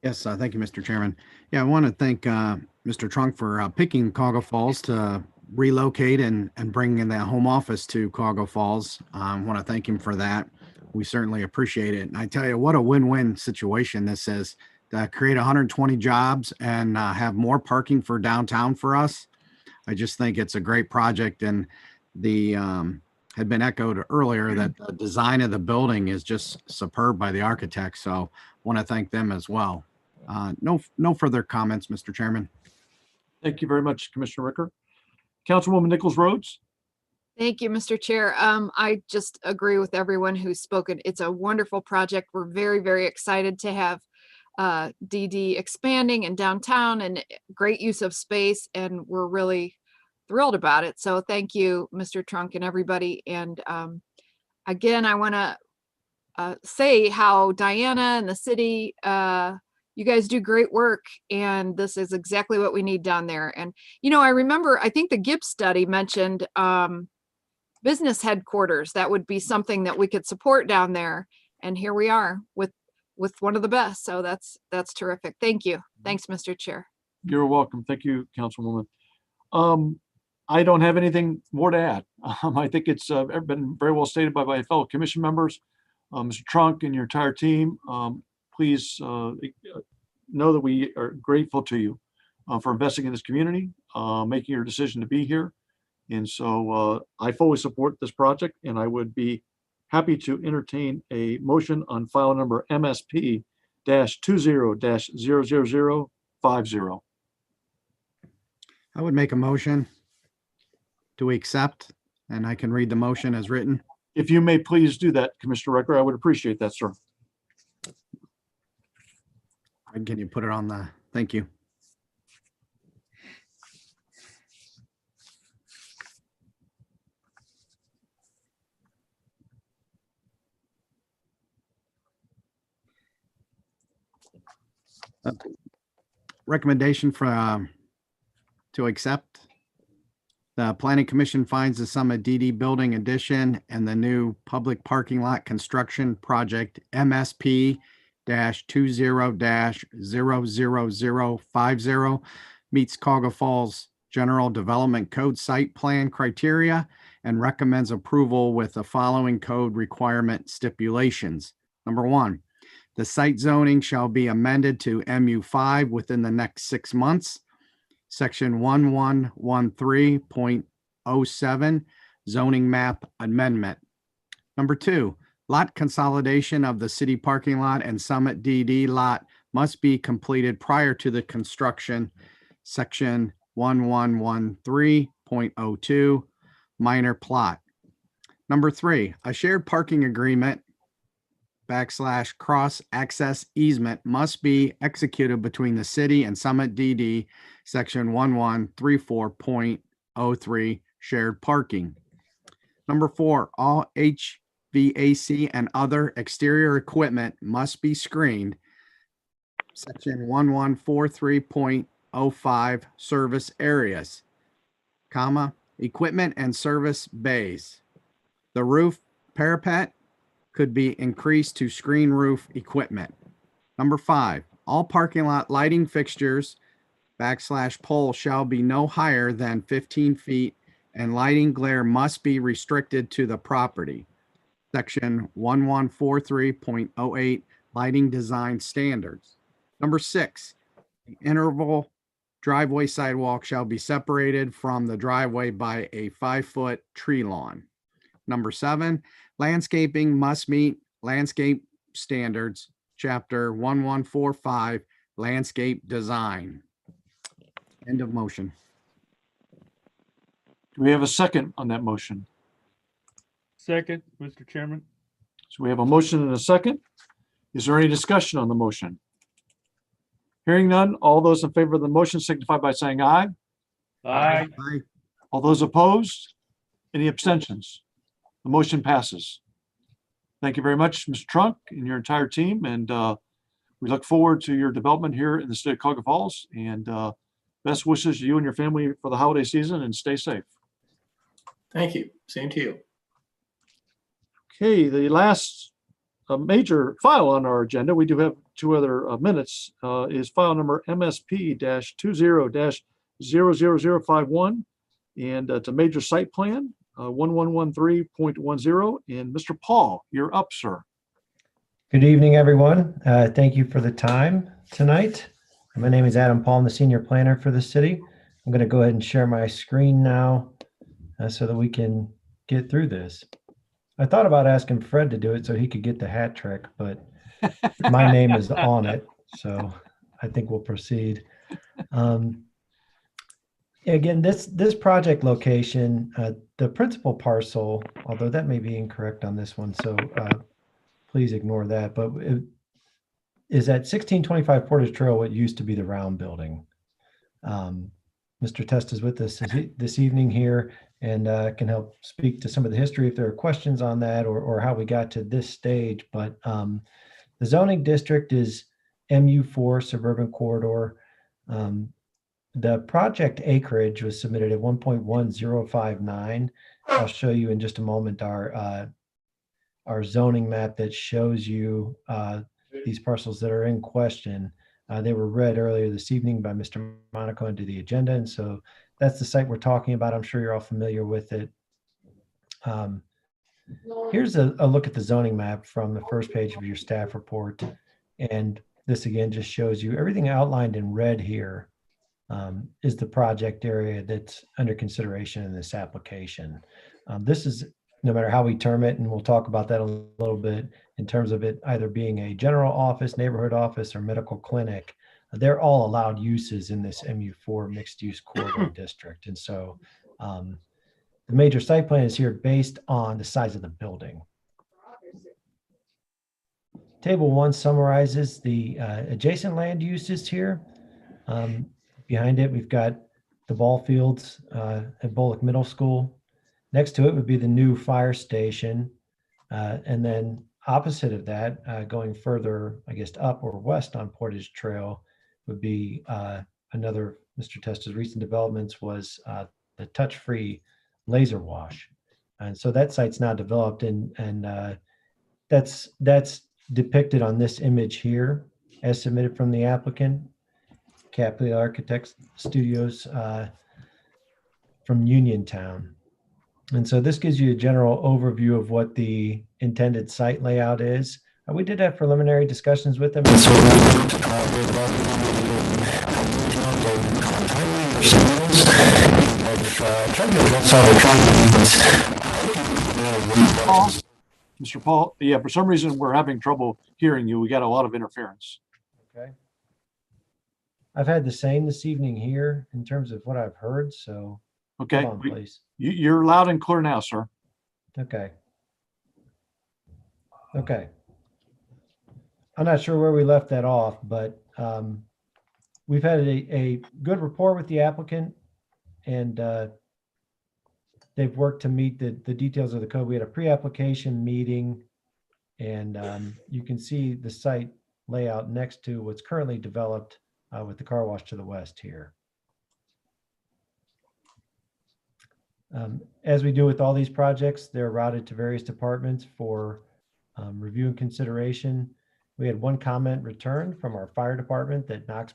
H: Yes, thank you, Mr. Chairman. Yeah, I want to thank Mr. Trunk for picking Cauga Falls to relocate and bring in the home office to Cauga Falls. I want to thank him for that. We certainly appreciate it. And I tell you, what a win-win situation this is, to create 120 jobs and have more parking for downtown for us. I just think it's a great project, and the had been echoed earlier that the design of the building is just superb by the architect. So want to thank them as well. No further comments, Mr. Chairman.
B: Thank you very much, Commissioner Ricker. Councilwoman Nichols Rhodes.
I: Thank you, Mr. Chair. I just agree with everyone who's spoken. It's a wonderful project. We're very, very excited to have DD expanding in downtown, and great use of space, and we're really thrilled about it. So thank you, Mr. Trunk, and everybody. And again, I want to say how Diana and the city, you guys do great work, and this is exactly what we need down there. And, you know, I remember, I think the Gibbs study mentioned business headquarters. That would be something that we could support down there. And here we are with one of the best. So that's terrific. Thank you. Thanks, Mr. Chair.
B: You're welcome. Thank you, Councilwoman. I don't have anything more to add. I think it's been very well stated by my fellow commission members. Mr. Trunk and your entire team, please know that we are grateful to you for investing in this community, making your decision to be here. And so I fully support this project, and I would be happy to entertain a motion on file number MSP-20-00050.
H: I would make a motion to accept, and I can read the motion as written.
B: If you may please do that, Commissioner Ricker, I would appreciate that, sir.
H: Can you put it on the, thank you. Recommendation for to accept. The Planning Commission finds the Summit DD Building Addition and the new public parking lot construction project MSP-20-00050 meets Cauga Falls General Development Code site plan criteria and recommends approval with the following code requirement stipulations. Number one, the site zoning shall be amended to MU5 within the next 6 months. Section 1113.07 zoning map amendment. Number two, lot consolidation of the city parking lot and Summit DD lot must be completed prior to the construction. Section 1113.02 minor plot. Number three, a shared parking agreement / cross access easement must be executed between the city and Summit DD, section 1134.03 shared parking. Number four, all HVAC and other exterior equipment must be screened. Section 1143.05 service areas, comma, equipment and service bays. The roof parapet could be increased to screen roof equipment. Number five, all parking lot lighting fixtures / pole shall be no higher than 15 feet and lighting glare must be restricted to the property. Section 1143.08 lighting design standards. Number six, the interval driveway sidewalk shall be separated from the driveway by a 5-foot tree lawn. Number seven, landscaping must meet landscape standards, chapter 1145, landscape design. End of motion.
B: Do we have a second on that motion?
E: Second, Mr. Chairman.
B: So we have a motion and a second. Is there any discussion on the motion? Hearing none, all those in favor of the motion signify by saying aye.
E: Aye.
H: Aye.
B: All those opposed? Any abstentions? The motion passes. Thank you very much, Mr. Trunk and your entire team. And we look forward to your development here in the state of Cauga Falls. And best wishes to you and your family for the holiday season, and stay safe.
K: Thank you. Same to you.
B: Okay, the last major file on our agenda, we do have two other minutes, is file number MSP-20-0051. And it's a major site plan, 1113.10. And Mr. Paul, you're up, sir.
M: Good evening, everyone. Thank you for the time tonight. My name is Adam Paul. I'm the senior planner for the city. I'm going to go ahead and share my screen now so that we can get through this. I thought about asking Fred to do it so he could get the hat trick, but my name is on it, so I think we'll proceed. Again, this project location, the principal parcel, although that may be incorrect on this one, so please ignore that, but it is at 1625 Portage Trail, what used to be the round building. Mr. Test is with us this evening here and can help speak to some of the history if there are questions on that or how we got to this stage. But the zoning district is MU4 suburban corridor. The project acreage was submitted at 1.1059. I'll show you in just a moment our zoning map that shows you these parcels that are in question. They were read earlier this evening by Mr. Monaco into the agenda. And so that's the site we're talking about. I'm sure you're all familiar with it. Here's a look at the zoning map from the first page of your staff report. And this again just shows you everything outlined in red here is the project area that's under consideration in this application. This is, no matter how we term it, and we'll talk about that a little bit in terms of it either being a general office, neighborhood office, or medical clinic, they're all allowed uses in this MU4 mixed use corridor district. And so the major site plan is here based on the size of the building. Table 1 summarizes the adjacent land uses here. Behind it, we've got the ball fields at Bullock Middle School. Next to it would be the new fire station. And then opposite of that, going further, I guess, up or west on Portage Trail would be another Mr. Testa's recent developments was the touch-free laser wash. And so that site's now developed and that's depicted on this image here as submitted from the applicant, Capital Architects Studios from Uniontown. And so this gives you a general overview of what the intended site layout is. We did have preliminary discussions with them.
B: Mr. Paul, yeah, for some reason, we're having trouble hearing you. We got a lot of interference.
M: Okay. I've had the same this evening here in terms of what I've heard, so
B: Okay,
M: come on, please.
B: You're loud and clear now, sir.
M: Okay. Okay. I'm not sure where we left that off, but we've had a good rapport with the applicant and they've worked to meet the details of the code. We had a pre-application meeting and you can see the site layout next to what's currently developed with the car wash to the west here. As we do with all these projects, they're routed to various departments for review and consideration. We had one comment returned from our fire department that Knox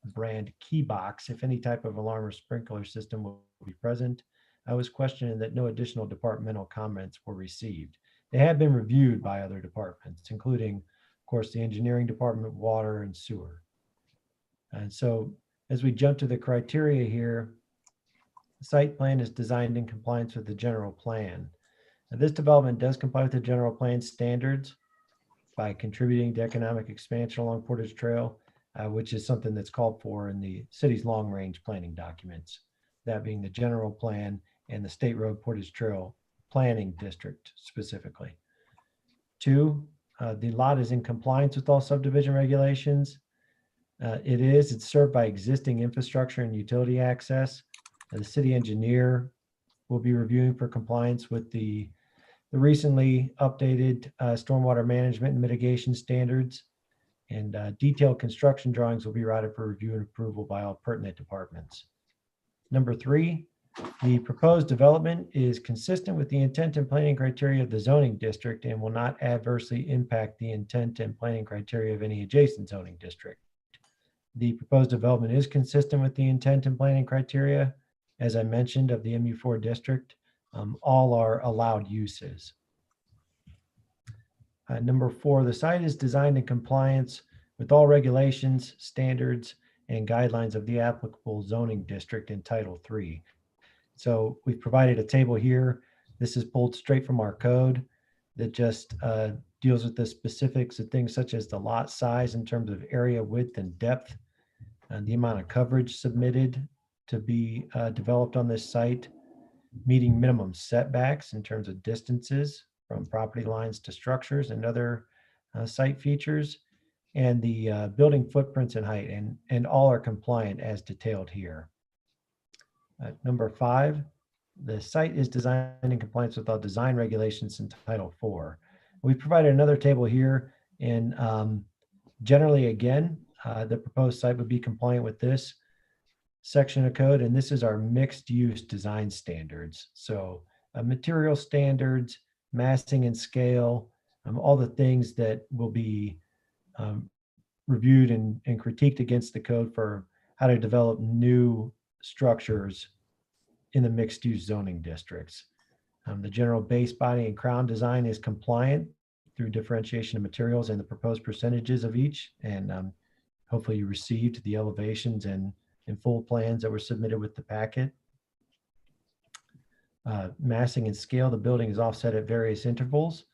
M: brand key box, if any type of alarm or sprinkler system will be present. I was questioning that no additional departmental comments were received. They have been reviewed by other departments, including, of course, the engineering department, water, and sewer. And so as we jump to the criteria here, the site plan is designed in compliance with the general plan. Now, this development does comply with the general plan standards by contributing to economic expansion along Portage Trail, which is something that's called for in the city's long-range planning documents, that being the general plan and the State Road Portage Trail Planning District specifically. 2, the lot is in compliance with all subdivision regulations. It's served by existing infrastructure and utility access. The city engineer will be reviewing for compliance with the recently updated stormwater management and mitigation standards, and detailed construction drawings will be routed for review and approval by all pertinent departments. Number 3, The proposed development is consistent with the intent and planning criteria of the zoning district and will not adversely impact the intent and planning criteria of any adjacent zoning district. The proposed development is consistent with the intent and planning criteria, as I mentioned, of the MU4 district. All are allowed uses. Number 4, the site is designed in compliance with all regulations, standards, and guidelines of the applicable zoning district in Title III. So we've provided a table here. This is pulled straight from our code that just deals with the specifics of things such as the lot size in terms of area, width, and depth, and the amount of coverage submitted to be developed on this site, meeting minimum setbacks in terms of distances from property lines to structures and other site features, and the building footprints and height, and all are compliant as detailed here. Number 5, the site is designed in compliance with all design regulations in Title IV. We provided another table here, and generally, again, the proposed site would be compliant with this section of code, and this is our mixed use design standards. So material standards, massing and scale, all the things that will be reviewed and critiqued against the code for how to develop new structures in the mixed use zoning districts. The general base body and crown design is compliant through differentiation of materials and the proposed percentages of each. And hopefully you received the elevations and full plans that were submitted with the packet. Massing and scale, the building is offset at various intervals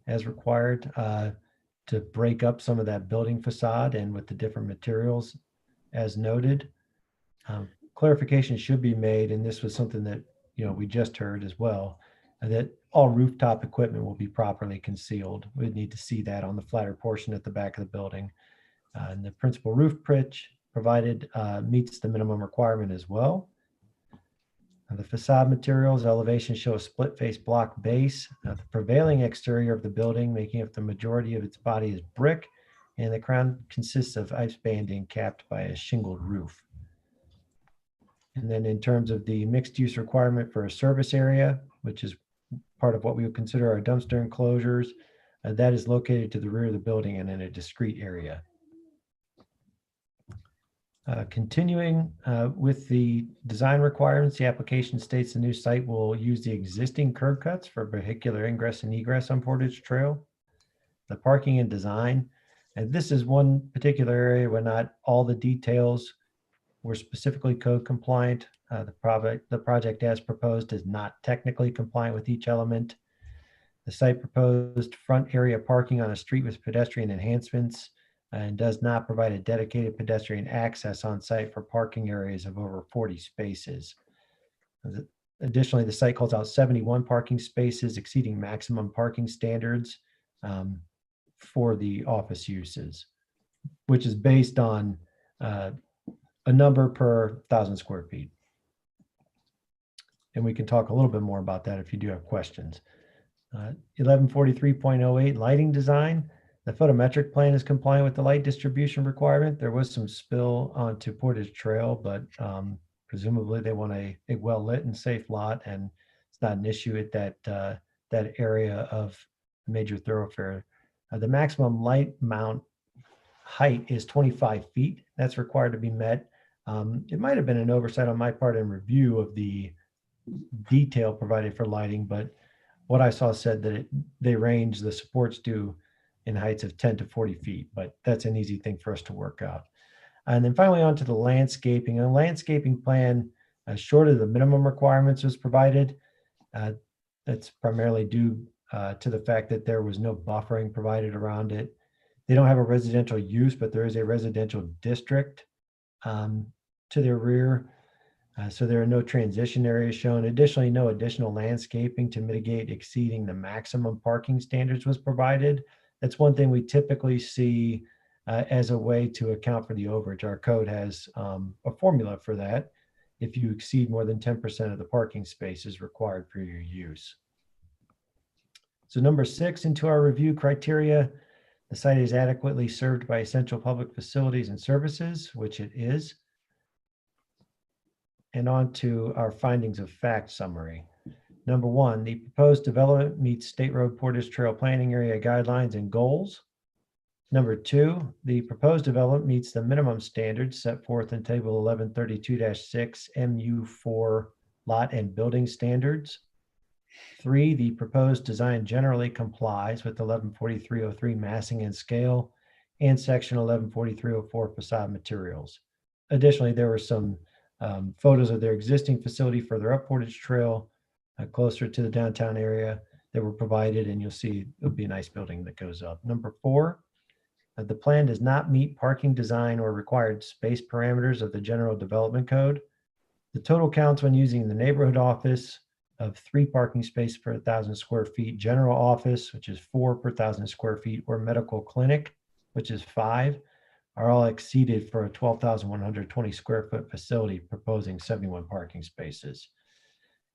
M: as required to break up some of that building facade and with the different materials as noted. Clarification should be made, and this was something that we just heard as well, that all rooftop equipment will be properly concealed. We'd need to see that on the flatter portion at the back of the building. And the principal roof pitch provided meets the minimum requirement as well. The facade materials, elevations show a split face block base. The prevailing exterior of the building, making up the majority of its body, is brick, and the crown consists of ice banding capped by a shingled roof. And then in terms of the mixed use requirement for a service area, which is part of what we would consider our dumpster enclosures, that is located to the rear of the building and in a discrete area. Continuing with the design requirements, the application states the new site will use the existing curb cuts for vehicular ingress and egress on Portage Trail. The parking and design, and this is one particular area where not all the details were specifically code compliant. The project as proposed is not technically compliant with each element. The site proposed front area parking on a street with pedestrian enhancements and does not provide a dedicated pedestrian access on site for parking areas of over 40 spaces. Additionally, the site calls out 71 parking spaces exceeding maximum parking standards for the office uses, which is based on a number per 1,000 square feet. And we can talk a little bit more about that if you do have questions. 1143.08 lighting design. The photometric plan is compliant with the light distribution requirement. There was some spill onto Portage Trail, but presumably they want a well lit and safe lot, and it's not an issue at that area of major thoroughfare. The maximum light mount height is 25 feet. That's required to be met. It might have been an oversight on my part in review of the detail provided for lighting, but what I saw said that they range, the supports do in heights of 10 to 40 feet, but that's an easy thing for us to work out. And then finally on to the landscaping. A landscaping plan short of the minimum requirements was provided. That's primarily due to the fact that there was no buffering provided around it. They don't have a residential use, but there is a residential district to their rear. So there are no transition areas shown. Additionally, no additional landscaping to mitigate exceeding the maximum parking standards was provided. That's one thing we typically see as a way to account for the overage. Our code has a formula for that. If you exceed more than 10% of the parking spaces required for your use. So number 6, into our review criteria, the site is adequately served by essential public facilities and services, which it is. And on to our findings of fact summary. Number one, the proposed development meets State Road Portage Trail Planning Area guidelines and goals. Number two, the proposed development meets the minimum standards set forth in Table 1132-6 MU4 lot and building standards. Three, the proposed design generally complies with 114303 massing and scale and Section 114304 facade materials. Additionally, there were some photos of their existing facility further up Portage Trail, closer to the downtown area that were provided, and you'll see it'll be a nice building that goes up. Number four, the plan does not meet parking design or required space parameters of the General Development Code. The total counts when using the neighborhood office of 3 parking spaces per 1,000 square feet, general office, which is 4 per 1,000 square feet, or medical clinic, which is 5, are all exceeded for a 12,120 square foot facility proposing 71 parking spaces.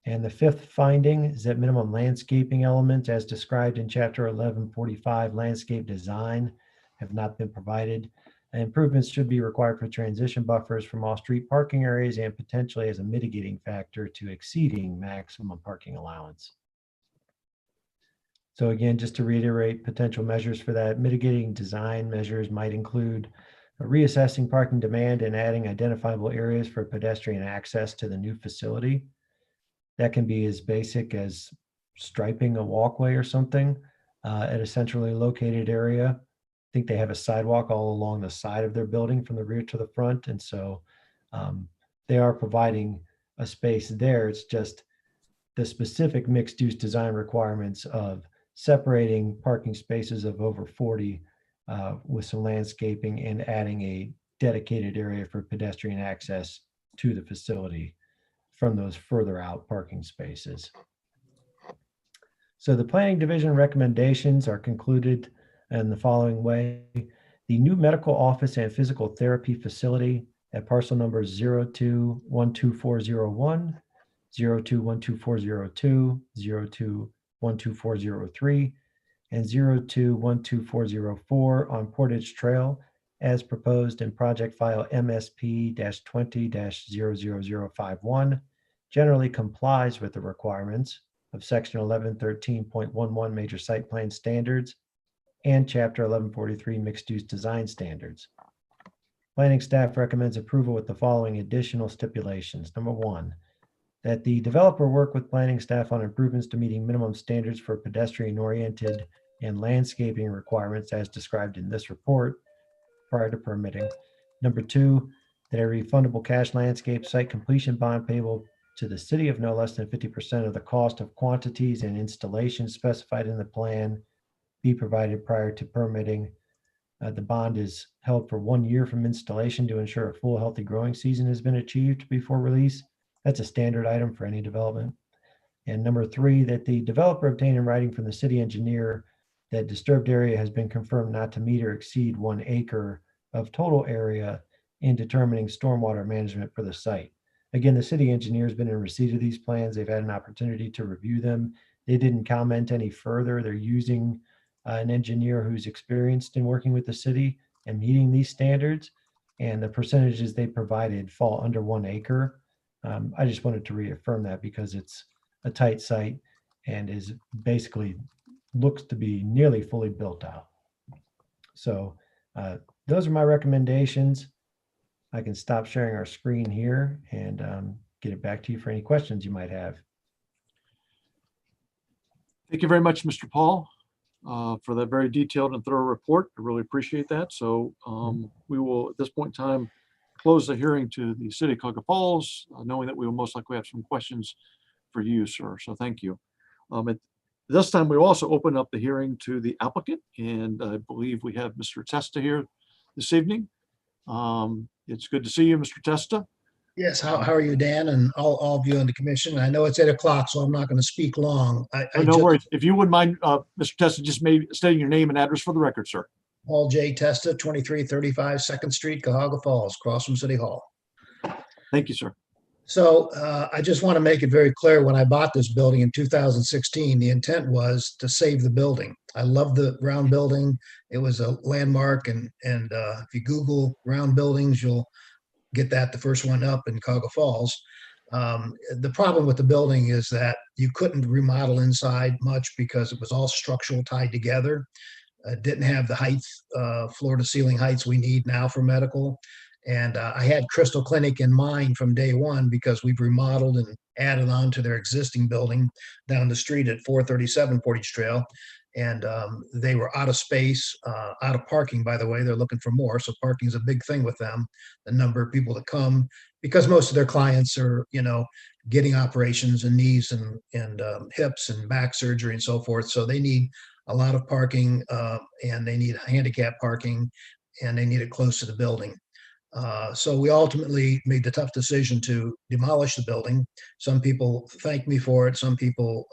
M: And the fifth finding is that minimum landscaping elements as described in Chapter 1145 landscape design have not been provided. Improvements should be required for transition buffers from off-street parking areas and potentially as a mitigating factor to exceeding maximum parking allowance. So again, just to reiterate, potential measures for that, mitigating design measures might include reassessing parking demand and adding identifiable areas for pedestrian access to the new facility. That can be as basic as striping a walkway or something at a centrally located area. I think they have a sidewalk all along the side of their building from the rear to the front. And so they are providing a space there. It's just the specific mixed use design requirements of separating parking spaces of over 40 with some landscaping and adding a dedicated area for pedestrian access to the facility from those further out parking spaces. So the planning division recommendations are concluded in the following way. The new medical office and physical therapy facility at parcel numbers 02-12401, 02-12402, 02-12403, and 02-12404 on Portage Trail as proposed in project file MSP-20-00051 generally complies with the requirements of section 1113.11 major site plan standards and chapter 1143 mixed use design standards. Planning staff recommends approval with the following additional stipulations. Number one, that the developer work with planning staff on improvements to meeting minimum standards for pedestrian oriented and landscaping requirements as described in this report prior to permitting. Number two, that a refundable cash landscape site completion bond payable to the city of no less than 50% of the cost of quantities and installations specified in the plan be provided prior to permitting. The bond is held for 1 year from installation to ensure a full healthy growing season has been achieved before release. That's a standard item for any development. And number three, that the developer obtain in writing from the city engineer that disturbed area has been confirmed not to meet or exceed 1 acre of total area in determining stormwater management for the site. Again, the city engineer has been in receipt of these plans. They've had an opportunity to review them. They didn't comment any further. They're using an engineer who's experienced in working with the city and meeting these standards. And the percentages they provided fall under 1 acre. I just wanted to reaffirm that because it's a tight site and is basically looks to be nearly fully built out. So those are my recommendations. I can stop sharing our screen here and get it back to you for any questions you might have.
B: Thank you very much, Mr. Paul, for that very detailed and thorough report. I really appreciate that. So we will, at this point in time, close the hearing to the City of Cuyahoga Falls, knowing that we will most likely have some questions for you, sir. So thank you. At this time, we will also open up the hearing to the applicant, and I believe we have Mr. Testa here this evening. It's good to see you, Mr. Testa.
N: Yes, how are you, Dan, and all of you in the commission? I know it's 8 o'clock, so I'm not going to speak long.
B: No worries. If you wouldn't mind, Mr. Testa, just maybe stating your name and address for the record, sir.
N: Paul J. Testa, 2335 2nd Street, Cuyahoga Falls, across from City Hall.
B: Thank you, sir.
N: So I just want to make it very clear, when I bought this building in 2016, the intent was to save the building. I love the round building. It was a landmark, and if you Google round buildings, you'll get that the first one up in Cuyahoga Falls. The problem with the building is that you couldn't remodel inside much because it was all structural tied together. It didn't have the height, floor to ceiling heights we need now for medical. And I had Crystal Clinic in mind from day one because we've remodeled and added on to their existing building down the street at 437 Portage Trail. And they were out of space, out of parking, by the way. They're looking for more. So parking is a big thing with them, the number of people that come, because most of their clients are, getting operations and knees and hips and back surgery and so forth. So they need a lot of parking and they need handicap parking and they need it close to the building. So we ultimately made the tough decision to demolish the building. Some people thanked me for it. Some people,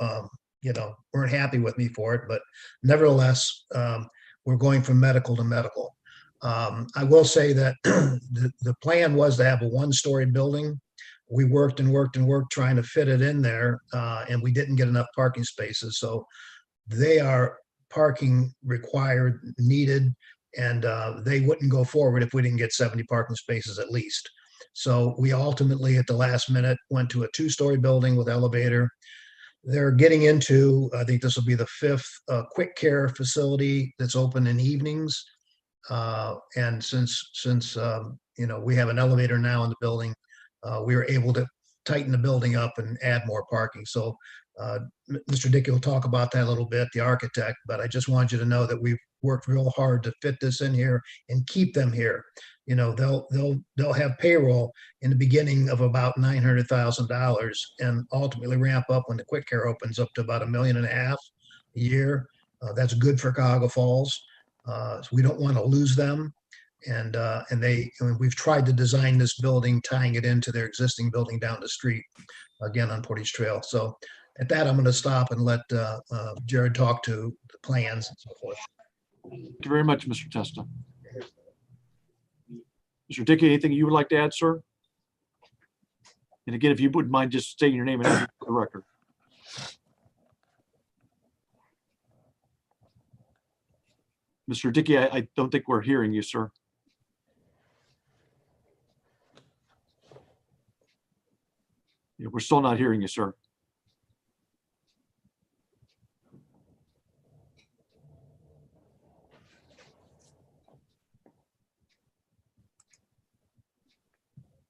N: weren't happy with me for it, but nevertheless, we're going from medical to medical. I will say that the plan was to have a one-story building. We worked and worked and worked trying to fit it in there, and we didn't get enough parking spaces. So they are parking required, needed, and they wouldn't go forward if we didn't get 70 parking spaces at least. So we ultimately, at the last minute, went to a two-story building with elevator. They're getting into, I think this will be the fifth quick care facility that's open in evenings. And since we have an elevator now in the building, we were able to tighten the building up and add more parking. So Mr. Dickey will talk about that a little bit, the architect, but I just want you to know that we've worked real hard to fit this in here and keep them here. They'll have payroll in the beginning of about $900,000 and ultimately ramp up when the quick care opens up to about $1.5 million a year. That's good for Cuyahoga Falls. So we don't want to lose them. And we've tried to design this building, tying it into their existing building down the street, again on Portage Trail. So at that, I'm going to stop and let Jared talk to the plans and so forth.
B: Thank you very much, Mr. Testa. Mr. Dickey, anything you would like to add, sir? And again, if you wouldn't mind just stating your name and address for the record. Mr. Dickey, I don't think we're hearing you, sir. Yeah, we're still not hearing you, sir.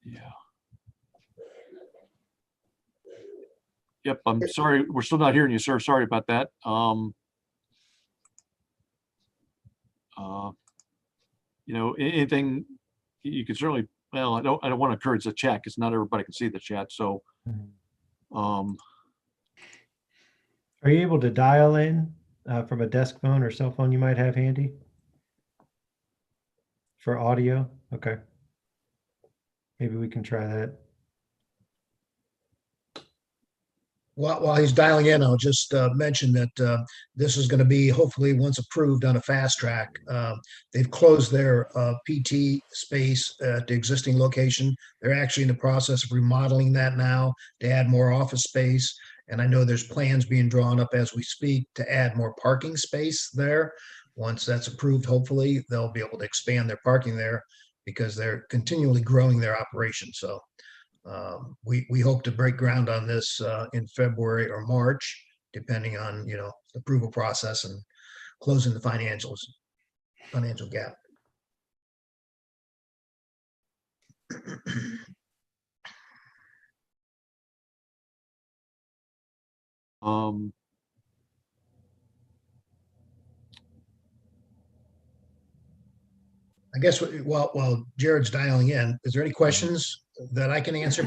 B: Yeah. Yep, I'm sorry. We're still not hearing you, sir. Sorry about that. Anything you can certainly, well, I don't want to encourage the chat because not everybody can see the chat. So,
M: Are you able to dial in from a desk phone or cell phone you might have handy for audio? Okay. Maybe we can try that.
N: While he's dialing in, I'll just mention that this is going to be hopefully once approved on a fast track. They've closed their PT space at the existing location. They're actually in the process of remodeling that now to add more office space. And I know there's plans being drawn up as we speak to add more parking space there. Once that's approved, hopefully they'll be able to expand their parking there because they're continually growing their operation. So we hope to break ground on this in February or March, depending on, the approval process and closing the financial gap. I guess while Jared's dialing in, is there any questions that I can answer?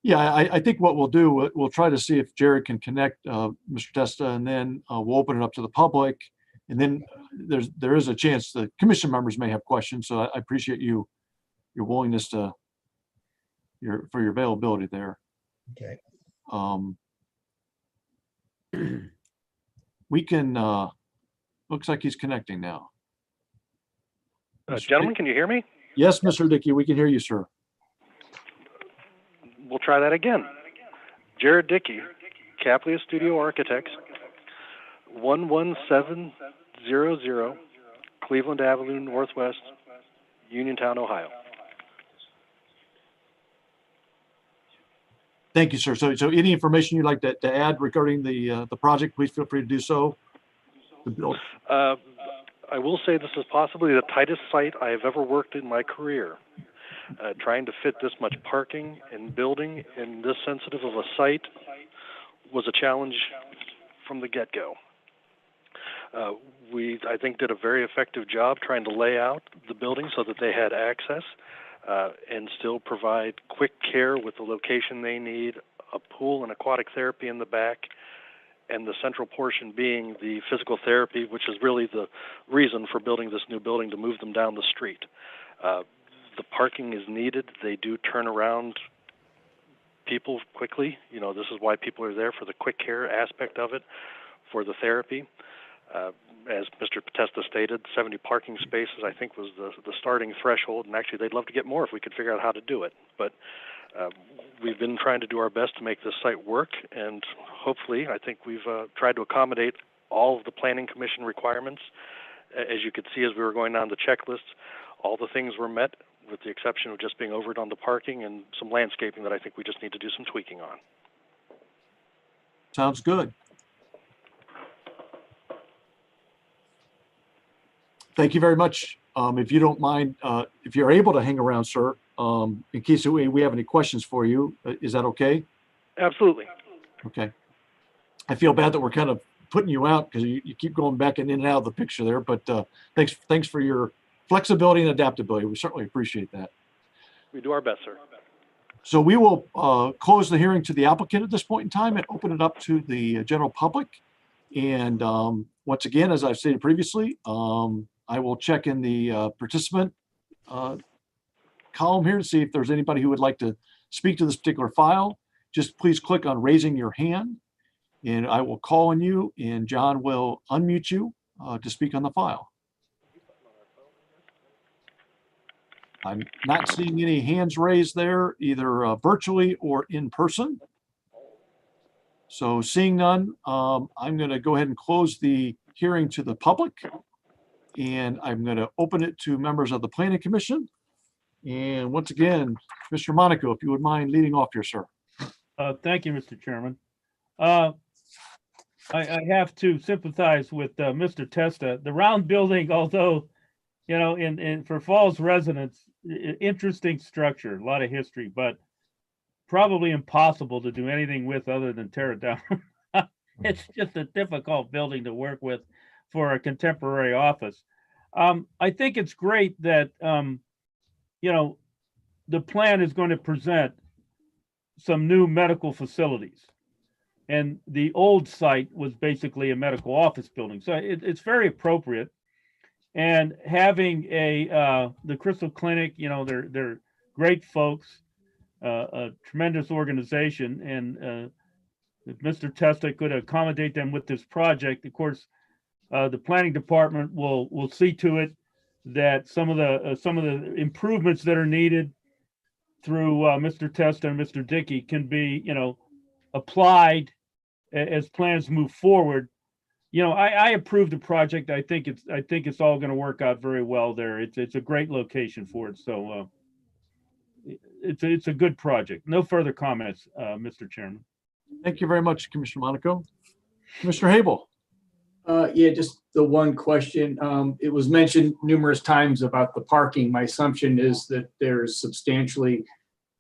B: Yeah, I think what we'll do, we'll try to see if Jared can connect Mr. Testa, and then we'll open it up to the public. And then there is a chance the commission members may have questions. So I appreciate your willingness for your availability there.
N: Okay.
B: We can, looks like he's connecting now.
O: Gentlemen, can you hear me?
B: Yes, Mr. Dickey, we can hear you, sir.
O: We'll try that again. Jared Dickey, Caplia Studio Architects, 11700 Cleveland Avenue Northwest, Uniontown, Ohio.
B: Thank you, sir. So any information you'd like to add regarding the project, please feel free to do so.
O: I will say this is possibly the tightest site I have ever worked in my career. Trying to fit this much parking and building in this sensitive of a site was a challenge from the get-go. We, I think, did a very effective job trying to lay out the building so that they had access and still provide quick care with the location they need, a pool and aquatic therapy in the back, and the central portion being the physical therapy, which is really the reason for building this new building, to move them down the street. The parking is needed. They do turn around people quickly. You know, this is why people are there, for the quick care aspect of it, for the therapy. As Mr. Potesta stated, 70 parking spaces, I think, was the starting threshold, and actually they'd love to get more if we could figure out how to do it. But we've been trying to do our best to make this site work, and hopefully I think we've tried to accommodate all of the Planning Commission requirements. As you could see as we were going down the checklist, all the things were met, with the exception of just being overed on the parking and some landscaping that I think we just need to do some tweaking on.
B: Sounds good. Thank you very much. If you don't mind, if you're able to hang around, sir, in case we have any questions for you, is that okay?
O: Absolutely.
B: Okay. I feel bad that we're kind of putting you out because you keep going back and in and out of the picture there, but thanks for your flexibility and adaptability. We certainly appreciate that.
O: We do our best, sir.
B: So we will close the hearing to the applicant at this point in time and open it up to the general public. And once again, as I've stated previously, I will check in the participant column here to see if there's anybody who would like to speak to this particular file. Just please click on raising your hand and I will call on you and John will unmute you to speak on the file. I'm not seeing any hands raised there, either virtually or in person. So seeing none, I'm going to go ahead and close the hearing to the public. And I'm going to open it to members of the Planning Commission. And once again, Mr. Monaco, if you would mind leading off here, sir.
E: Thank you, Mr. Chairman. I have to sympathize with Mr. Testa. The round building, although, you know, for Falls residents, interesting structure, a lot of history, but probably impossible to do anything with other than tear it down. It's just a difficult building to work with for a contemporary office. I think it's great that, you know, the plan is going to present some new medical facilities. And the old site was basically a medical office building. So it's very appropriate. And having the Crystal Clinic, you know, they're great folks, a tremendous organization. And if Mr. Testa could accommodate them with this project, of course, the planning department will see to it that some of the improvements that are needed through Mr. Testa and Mr. Dickey can be, you know, applied as plans move forward. You know, I approve the project. I think it's all going to work out very well there. It's a great location for it. So it's a good project. No further comments, Mr. Chairman.
B: Thank you very much, Commissioner Monaco. Mr. Habel.
F: Yeah, just the one question. It was mentioned numerous times about the parking. My assumption is that there's substantially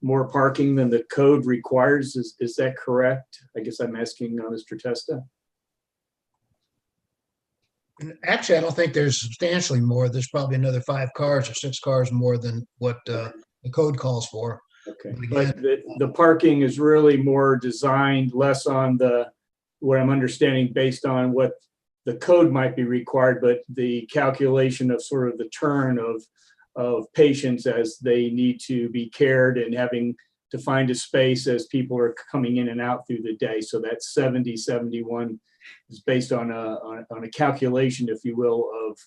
F: more parking than the code requires. Is that correct? I guess I'm asking Mr. Testa.
N: Actually, I don't think there's substantially more. There's probably another 5 cars or 6 cars more than what the code calls for.
F: Okay, but the parking is really more designed, less on what I'm understanding based on what the code might be required, but the calculation of sort of the turn of patients as they need to be cared and having to find a space as people are coming in and out through the day. So that 70, 71 is based on a calculation, if you will, of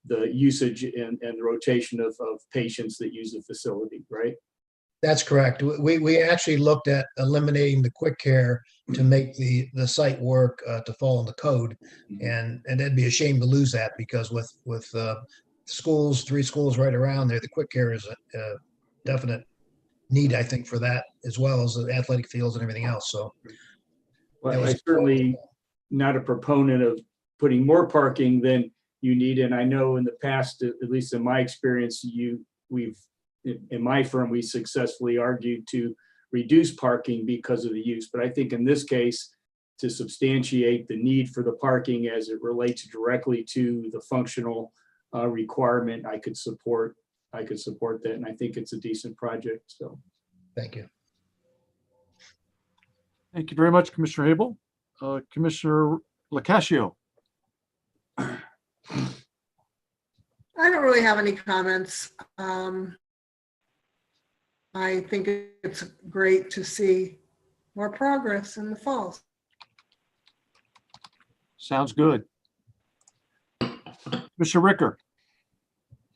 F: the usage and the rotation of patients that use the facility, right?
N: That's correct. We actually looked at eliminating the quick care to make the site work to fall in the code, and it'd be a shame to lose that because with schools, 3 schools right around there, the quick care is a definite need, I think, for that as well as the athletic fields and everything else. So
F: Well,
N: that
F: I
N: was-
F: certainly not a proponent of putting more parking than you need. And I know in the past, at least in my experience, in my firm, we successfully argued to reduce parking because of the use. But I think in this case, to substantiate the need for the parking as it relates directly to the functional requirement, I could support that. And I think it's a decent project. So
N: Thank you.
B: Thank you very much, Commissioner Abel. Commissioner Locascio.
G: I don't really have any comments. I think it's great to see more progress in the falls.
B: Sounds good. Mr. Ricker.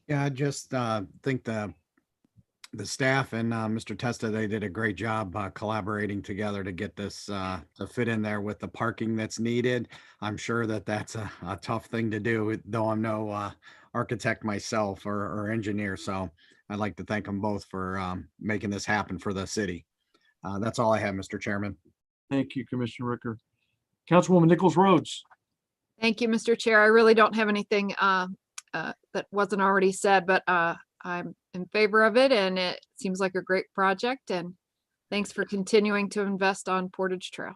H: Yeah, I just think the staff and Mr. Testa, they did a great job collaborating together to get this to fit in there with the parking that's needed. I'm sure that that's a tough thing to do, though I'm no architect myself or engineer. So I'd like to thank them both for making this happen for the city. That's all I have, Mr. Chairman.
B: Thank you, Commissioner Ricker. Councilwoman Nichols Rhodes.
I: Thank you, Mr. Chair. I really don't have anything that wasn't already said, but I'm in favor of it, and it seems like a great project, and thanks for continuing to invest on Portage Trail.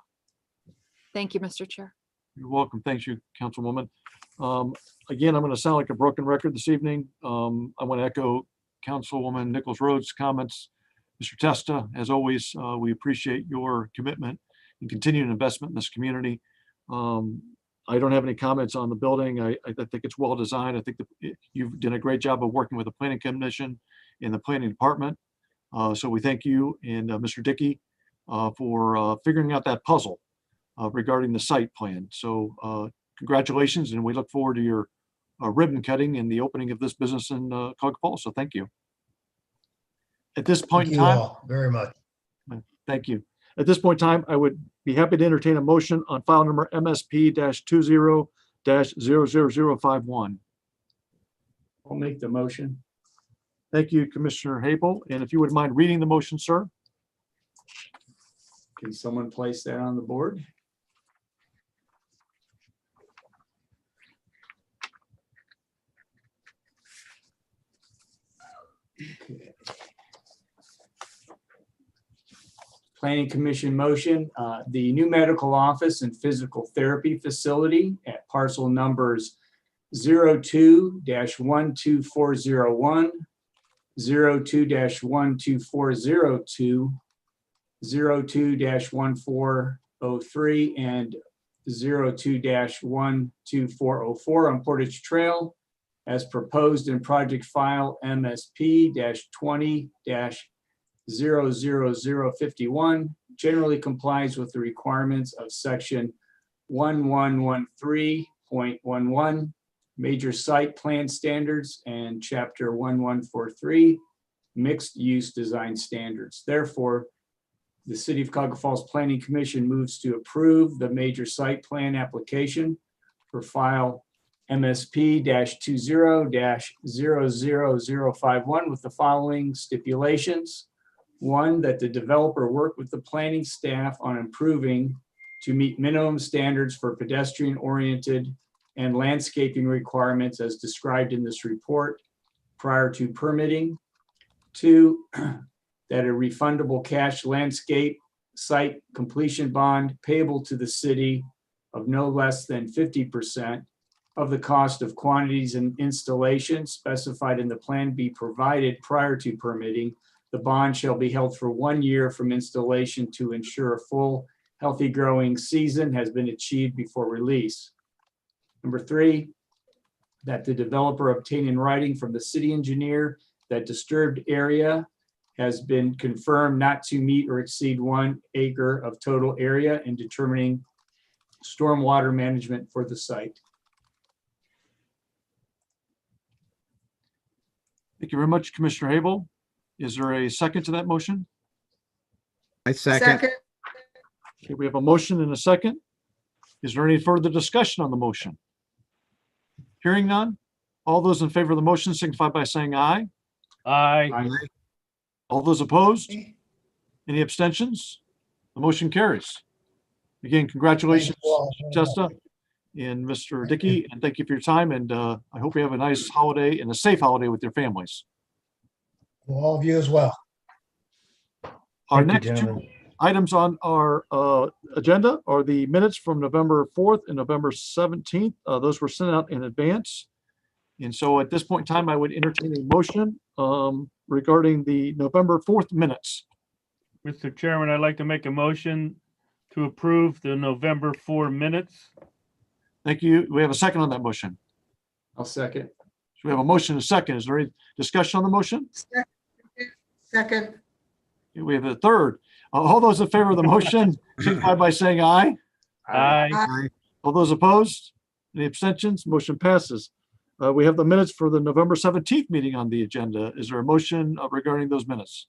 I: Thank you, Mr. Chair.
B: You're welcome. Thank you, Councilwoman. Again, I'm going to sound like a broken record this evening. I want to echo Councilwoman Nichols Rhodes' comments. Mr. Testa, as always, we appreciate your commitment and continued investment in this community. I don't have any comments on the building. I think it's well designed. I think that you've done a great job of working with the Planning Commission and the Planning Department. So we thank you and Mr. Dickey for figuring out that puzzle regarding the site plan. So congratulations, and we look forward to your ribbon cutting and the opening of this business in Cuyahoga Falls. So thank you. At this point
N: Thank
B: in
N: you
B: time,
N: all very much.
B: thank you. At this point in time, I would be happy to entertain a motion on file number MSP-20-00051.
F: I'll make the motion.
B: Thank you, Commissioner Habel. And if you wouldn't mind reading the motion, sir.
F: Can someone place that on the board? Okay. Planning Commission motion, the new medical office and physical therapy facility at parcel numbers 02-12401, 02-12402, 02-1403, and 02-12404 on Portage Trail as proposed in project file MSP-20-00051, generally complies with the requirements of section 1113.11, major site plan standards, and chapter 1143, mixed use design standards. Therefore, the City of Cuyahoga Falls Planning Commission moves to approve the major site plan application for file MSP-20-00051 with the following stipulations. One, that the developer work with the planning staff on improving to meet minimum standards for pedestrian-oriented and landscaping requirements as described in this report prior to permitting. Two, that a refundable cash landscape site completion bond payable to the city of no less than 50% of the cost of quantities and installation specified in the plan be provided prior to permitting. The bond shall be held for 1 year from installation to ensure a full healthy growing season has been achieved before release. Number three, that the developer obtain in writing from the city engineer that disturbed area has been confirmed not to meet or exceed 1 acre of total area in determining stormwater management for the site.
B: Thank you very much, Commissioner Habel. Is there a second to that motion?
H: I second.
B: Okay, we have a motion and a second. Is there any further discussion on the motion? Hearing none. All those in favor of the motion signify by saying aye.
E: Aye.
F: Aye.
B: All those opposed? Any abstentions? The motion carries. Again, congratulations, Mr. Testa and Mr. Dickey, and thank you for your time. And I hope you have a nice holiday and a safe holiday with your families.
N: Well, all of you as well.
B: Our
M: Thank you,
B: next two
M: gentlemen.
B: items on our agenda are the minutes from November 4th and November 17th. Those were sent out in advance. And so at this point in time, I would entertain a motion regarding the November 4th minutes.
E: Mr. Chairman, I'd like to make a motion to approve the November 4 minutes.
B: Thank you. We have a second on that motion.
F: I'll second.
B: So we have a motion and a second. Is there any discussion on the motion?
G: Second,
B: We have a third. All those in favor of the motion, signify by saying aye.
E: Aye.
B: All those opposed? Any abstentions? Motion passes. We have the minutes for the November 17th meeting on the agenda. Is there a motion regarding those minutes?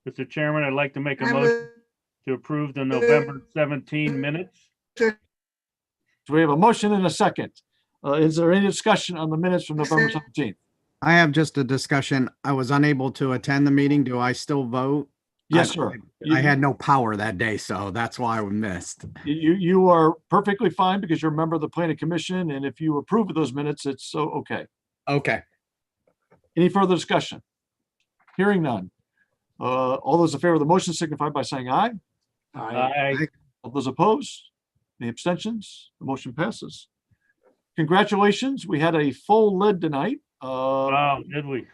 E: Mr. Chairman, I'd like to make a
G: I
E: motion
G: move
E: to approve the November 17 minutes.
B: So we have a motion and a second. Is there any discussion on the minutes from November 17th?
H: I have just a discussion. I was unable to attend the meeting. Do I still vote?
B: Yes, sir.
H: I had no power that day, so that's why I missed.
B: You are perfectly fine because you're a member of the planning commission, and if you approve of those minutes, it's so okay.
H: Okay.
B: Any further discussion? Hearing none. All those in favor of the motion signify by saying aye.
E: Aye.
B: All those opposed? Any abstentions? The motion passes. Congratulations. We had a full lid tonight.
E: Wow, did we?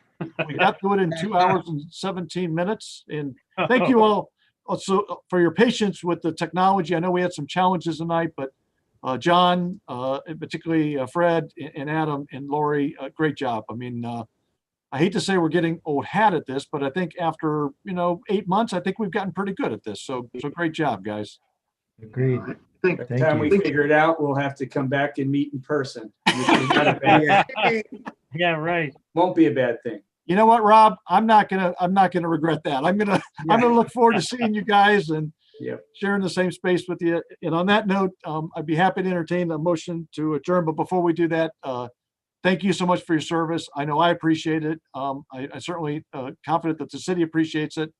B: We got to it in 2 hours and 17 minutes. And thank you all also for your patience with the technology. I know we had some challenges tonight, but John, and particularly Fred and Adam and Lori, great job. I mean, I hate to say we're getting old hat at this, but I think after, 8 months, I think we've gotten pretty good at this. So great job, guys.
M: Agreed.
A: I think
F: By the
M: Thank
F: time
M: you.
F: we figure it out, we'll have to come back and meet in person. Which is not a bad-
E: Yeah, right.
F: Won't be a bad thing.
B: You know what, Rob? I'm not gonna regret that. I'm gonna look forward to seeing you guys and
F: Yep.
B: sharing the same space with you. And on that note, I'd be happy to entertain a motion to adjourn. But before we do that, thank you so much for your service. I know I appreciate it. I certainly confident that the city appreciates it.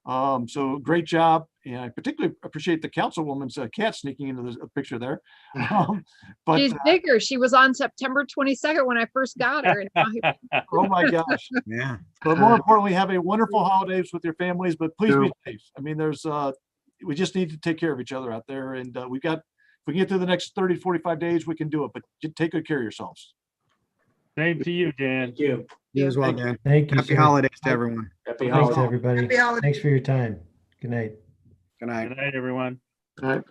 B: So great job. And I particularly appreciate the councilwoman's cat sneaking into the picture there. But
I: She's bigger. She was on September 22nd when I first got her. And now
B: oh my gosh.
H: Yeah.
B: But more importantly, have a wonderful holidays with your families, but please be safe. I mean, we just need to take care of each other out there. And if we can get through the next 30, 45 days, we can do it, but you take good care of yourselves.
E: Same to you, Dan.
F: Thank you.
H: You as well, Dan.
M: Thank you.
H: Happy
M: sir.
H: holidays to everyone.
F: Happy
M: Thanks,
F: holidays.
M: everybody.
G: Happy holidays.
M: Thanks for your time. Good night.
H: Good night.
E: Good night, everyone.
A: All right.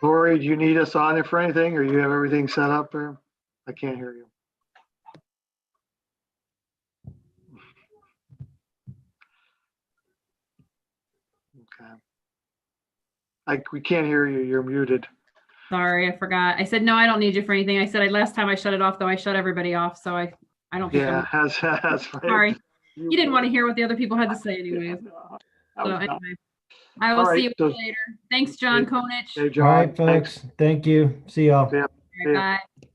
A: Lori, do you need us on it for anything, or you have everything set up there? I can't hear you. Okay. We can't hear you. You're muted.
P: Sorry, I forgot. I said, no, I don't need you for anything. I said, last time I shut it off, though, I shut everybody off. So I don't think
A: Yeah,
P: I'm
A: that's fine.
P: sorry. You didn't want to hear what the other people had to say anyways. So anyway, I will
A: All
P: see you
A: right, so-
P: later. Thanks, John Konich.
A: Hey,
M: All
A: John.
M: right, folks. Thank you. See y'all.
A: Yeah.
P: Bye.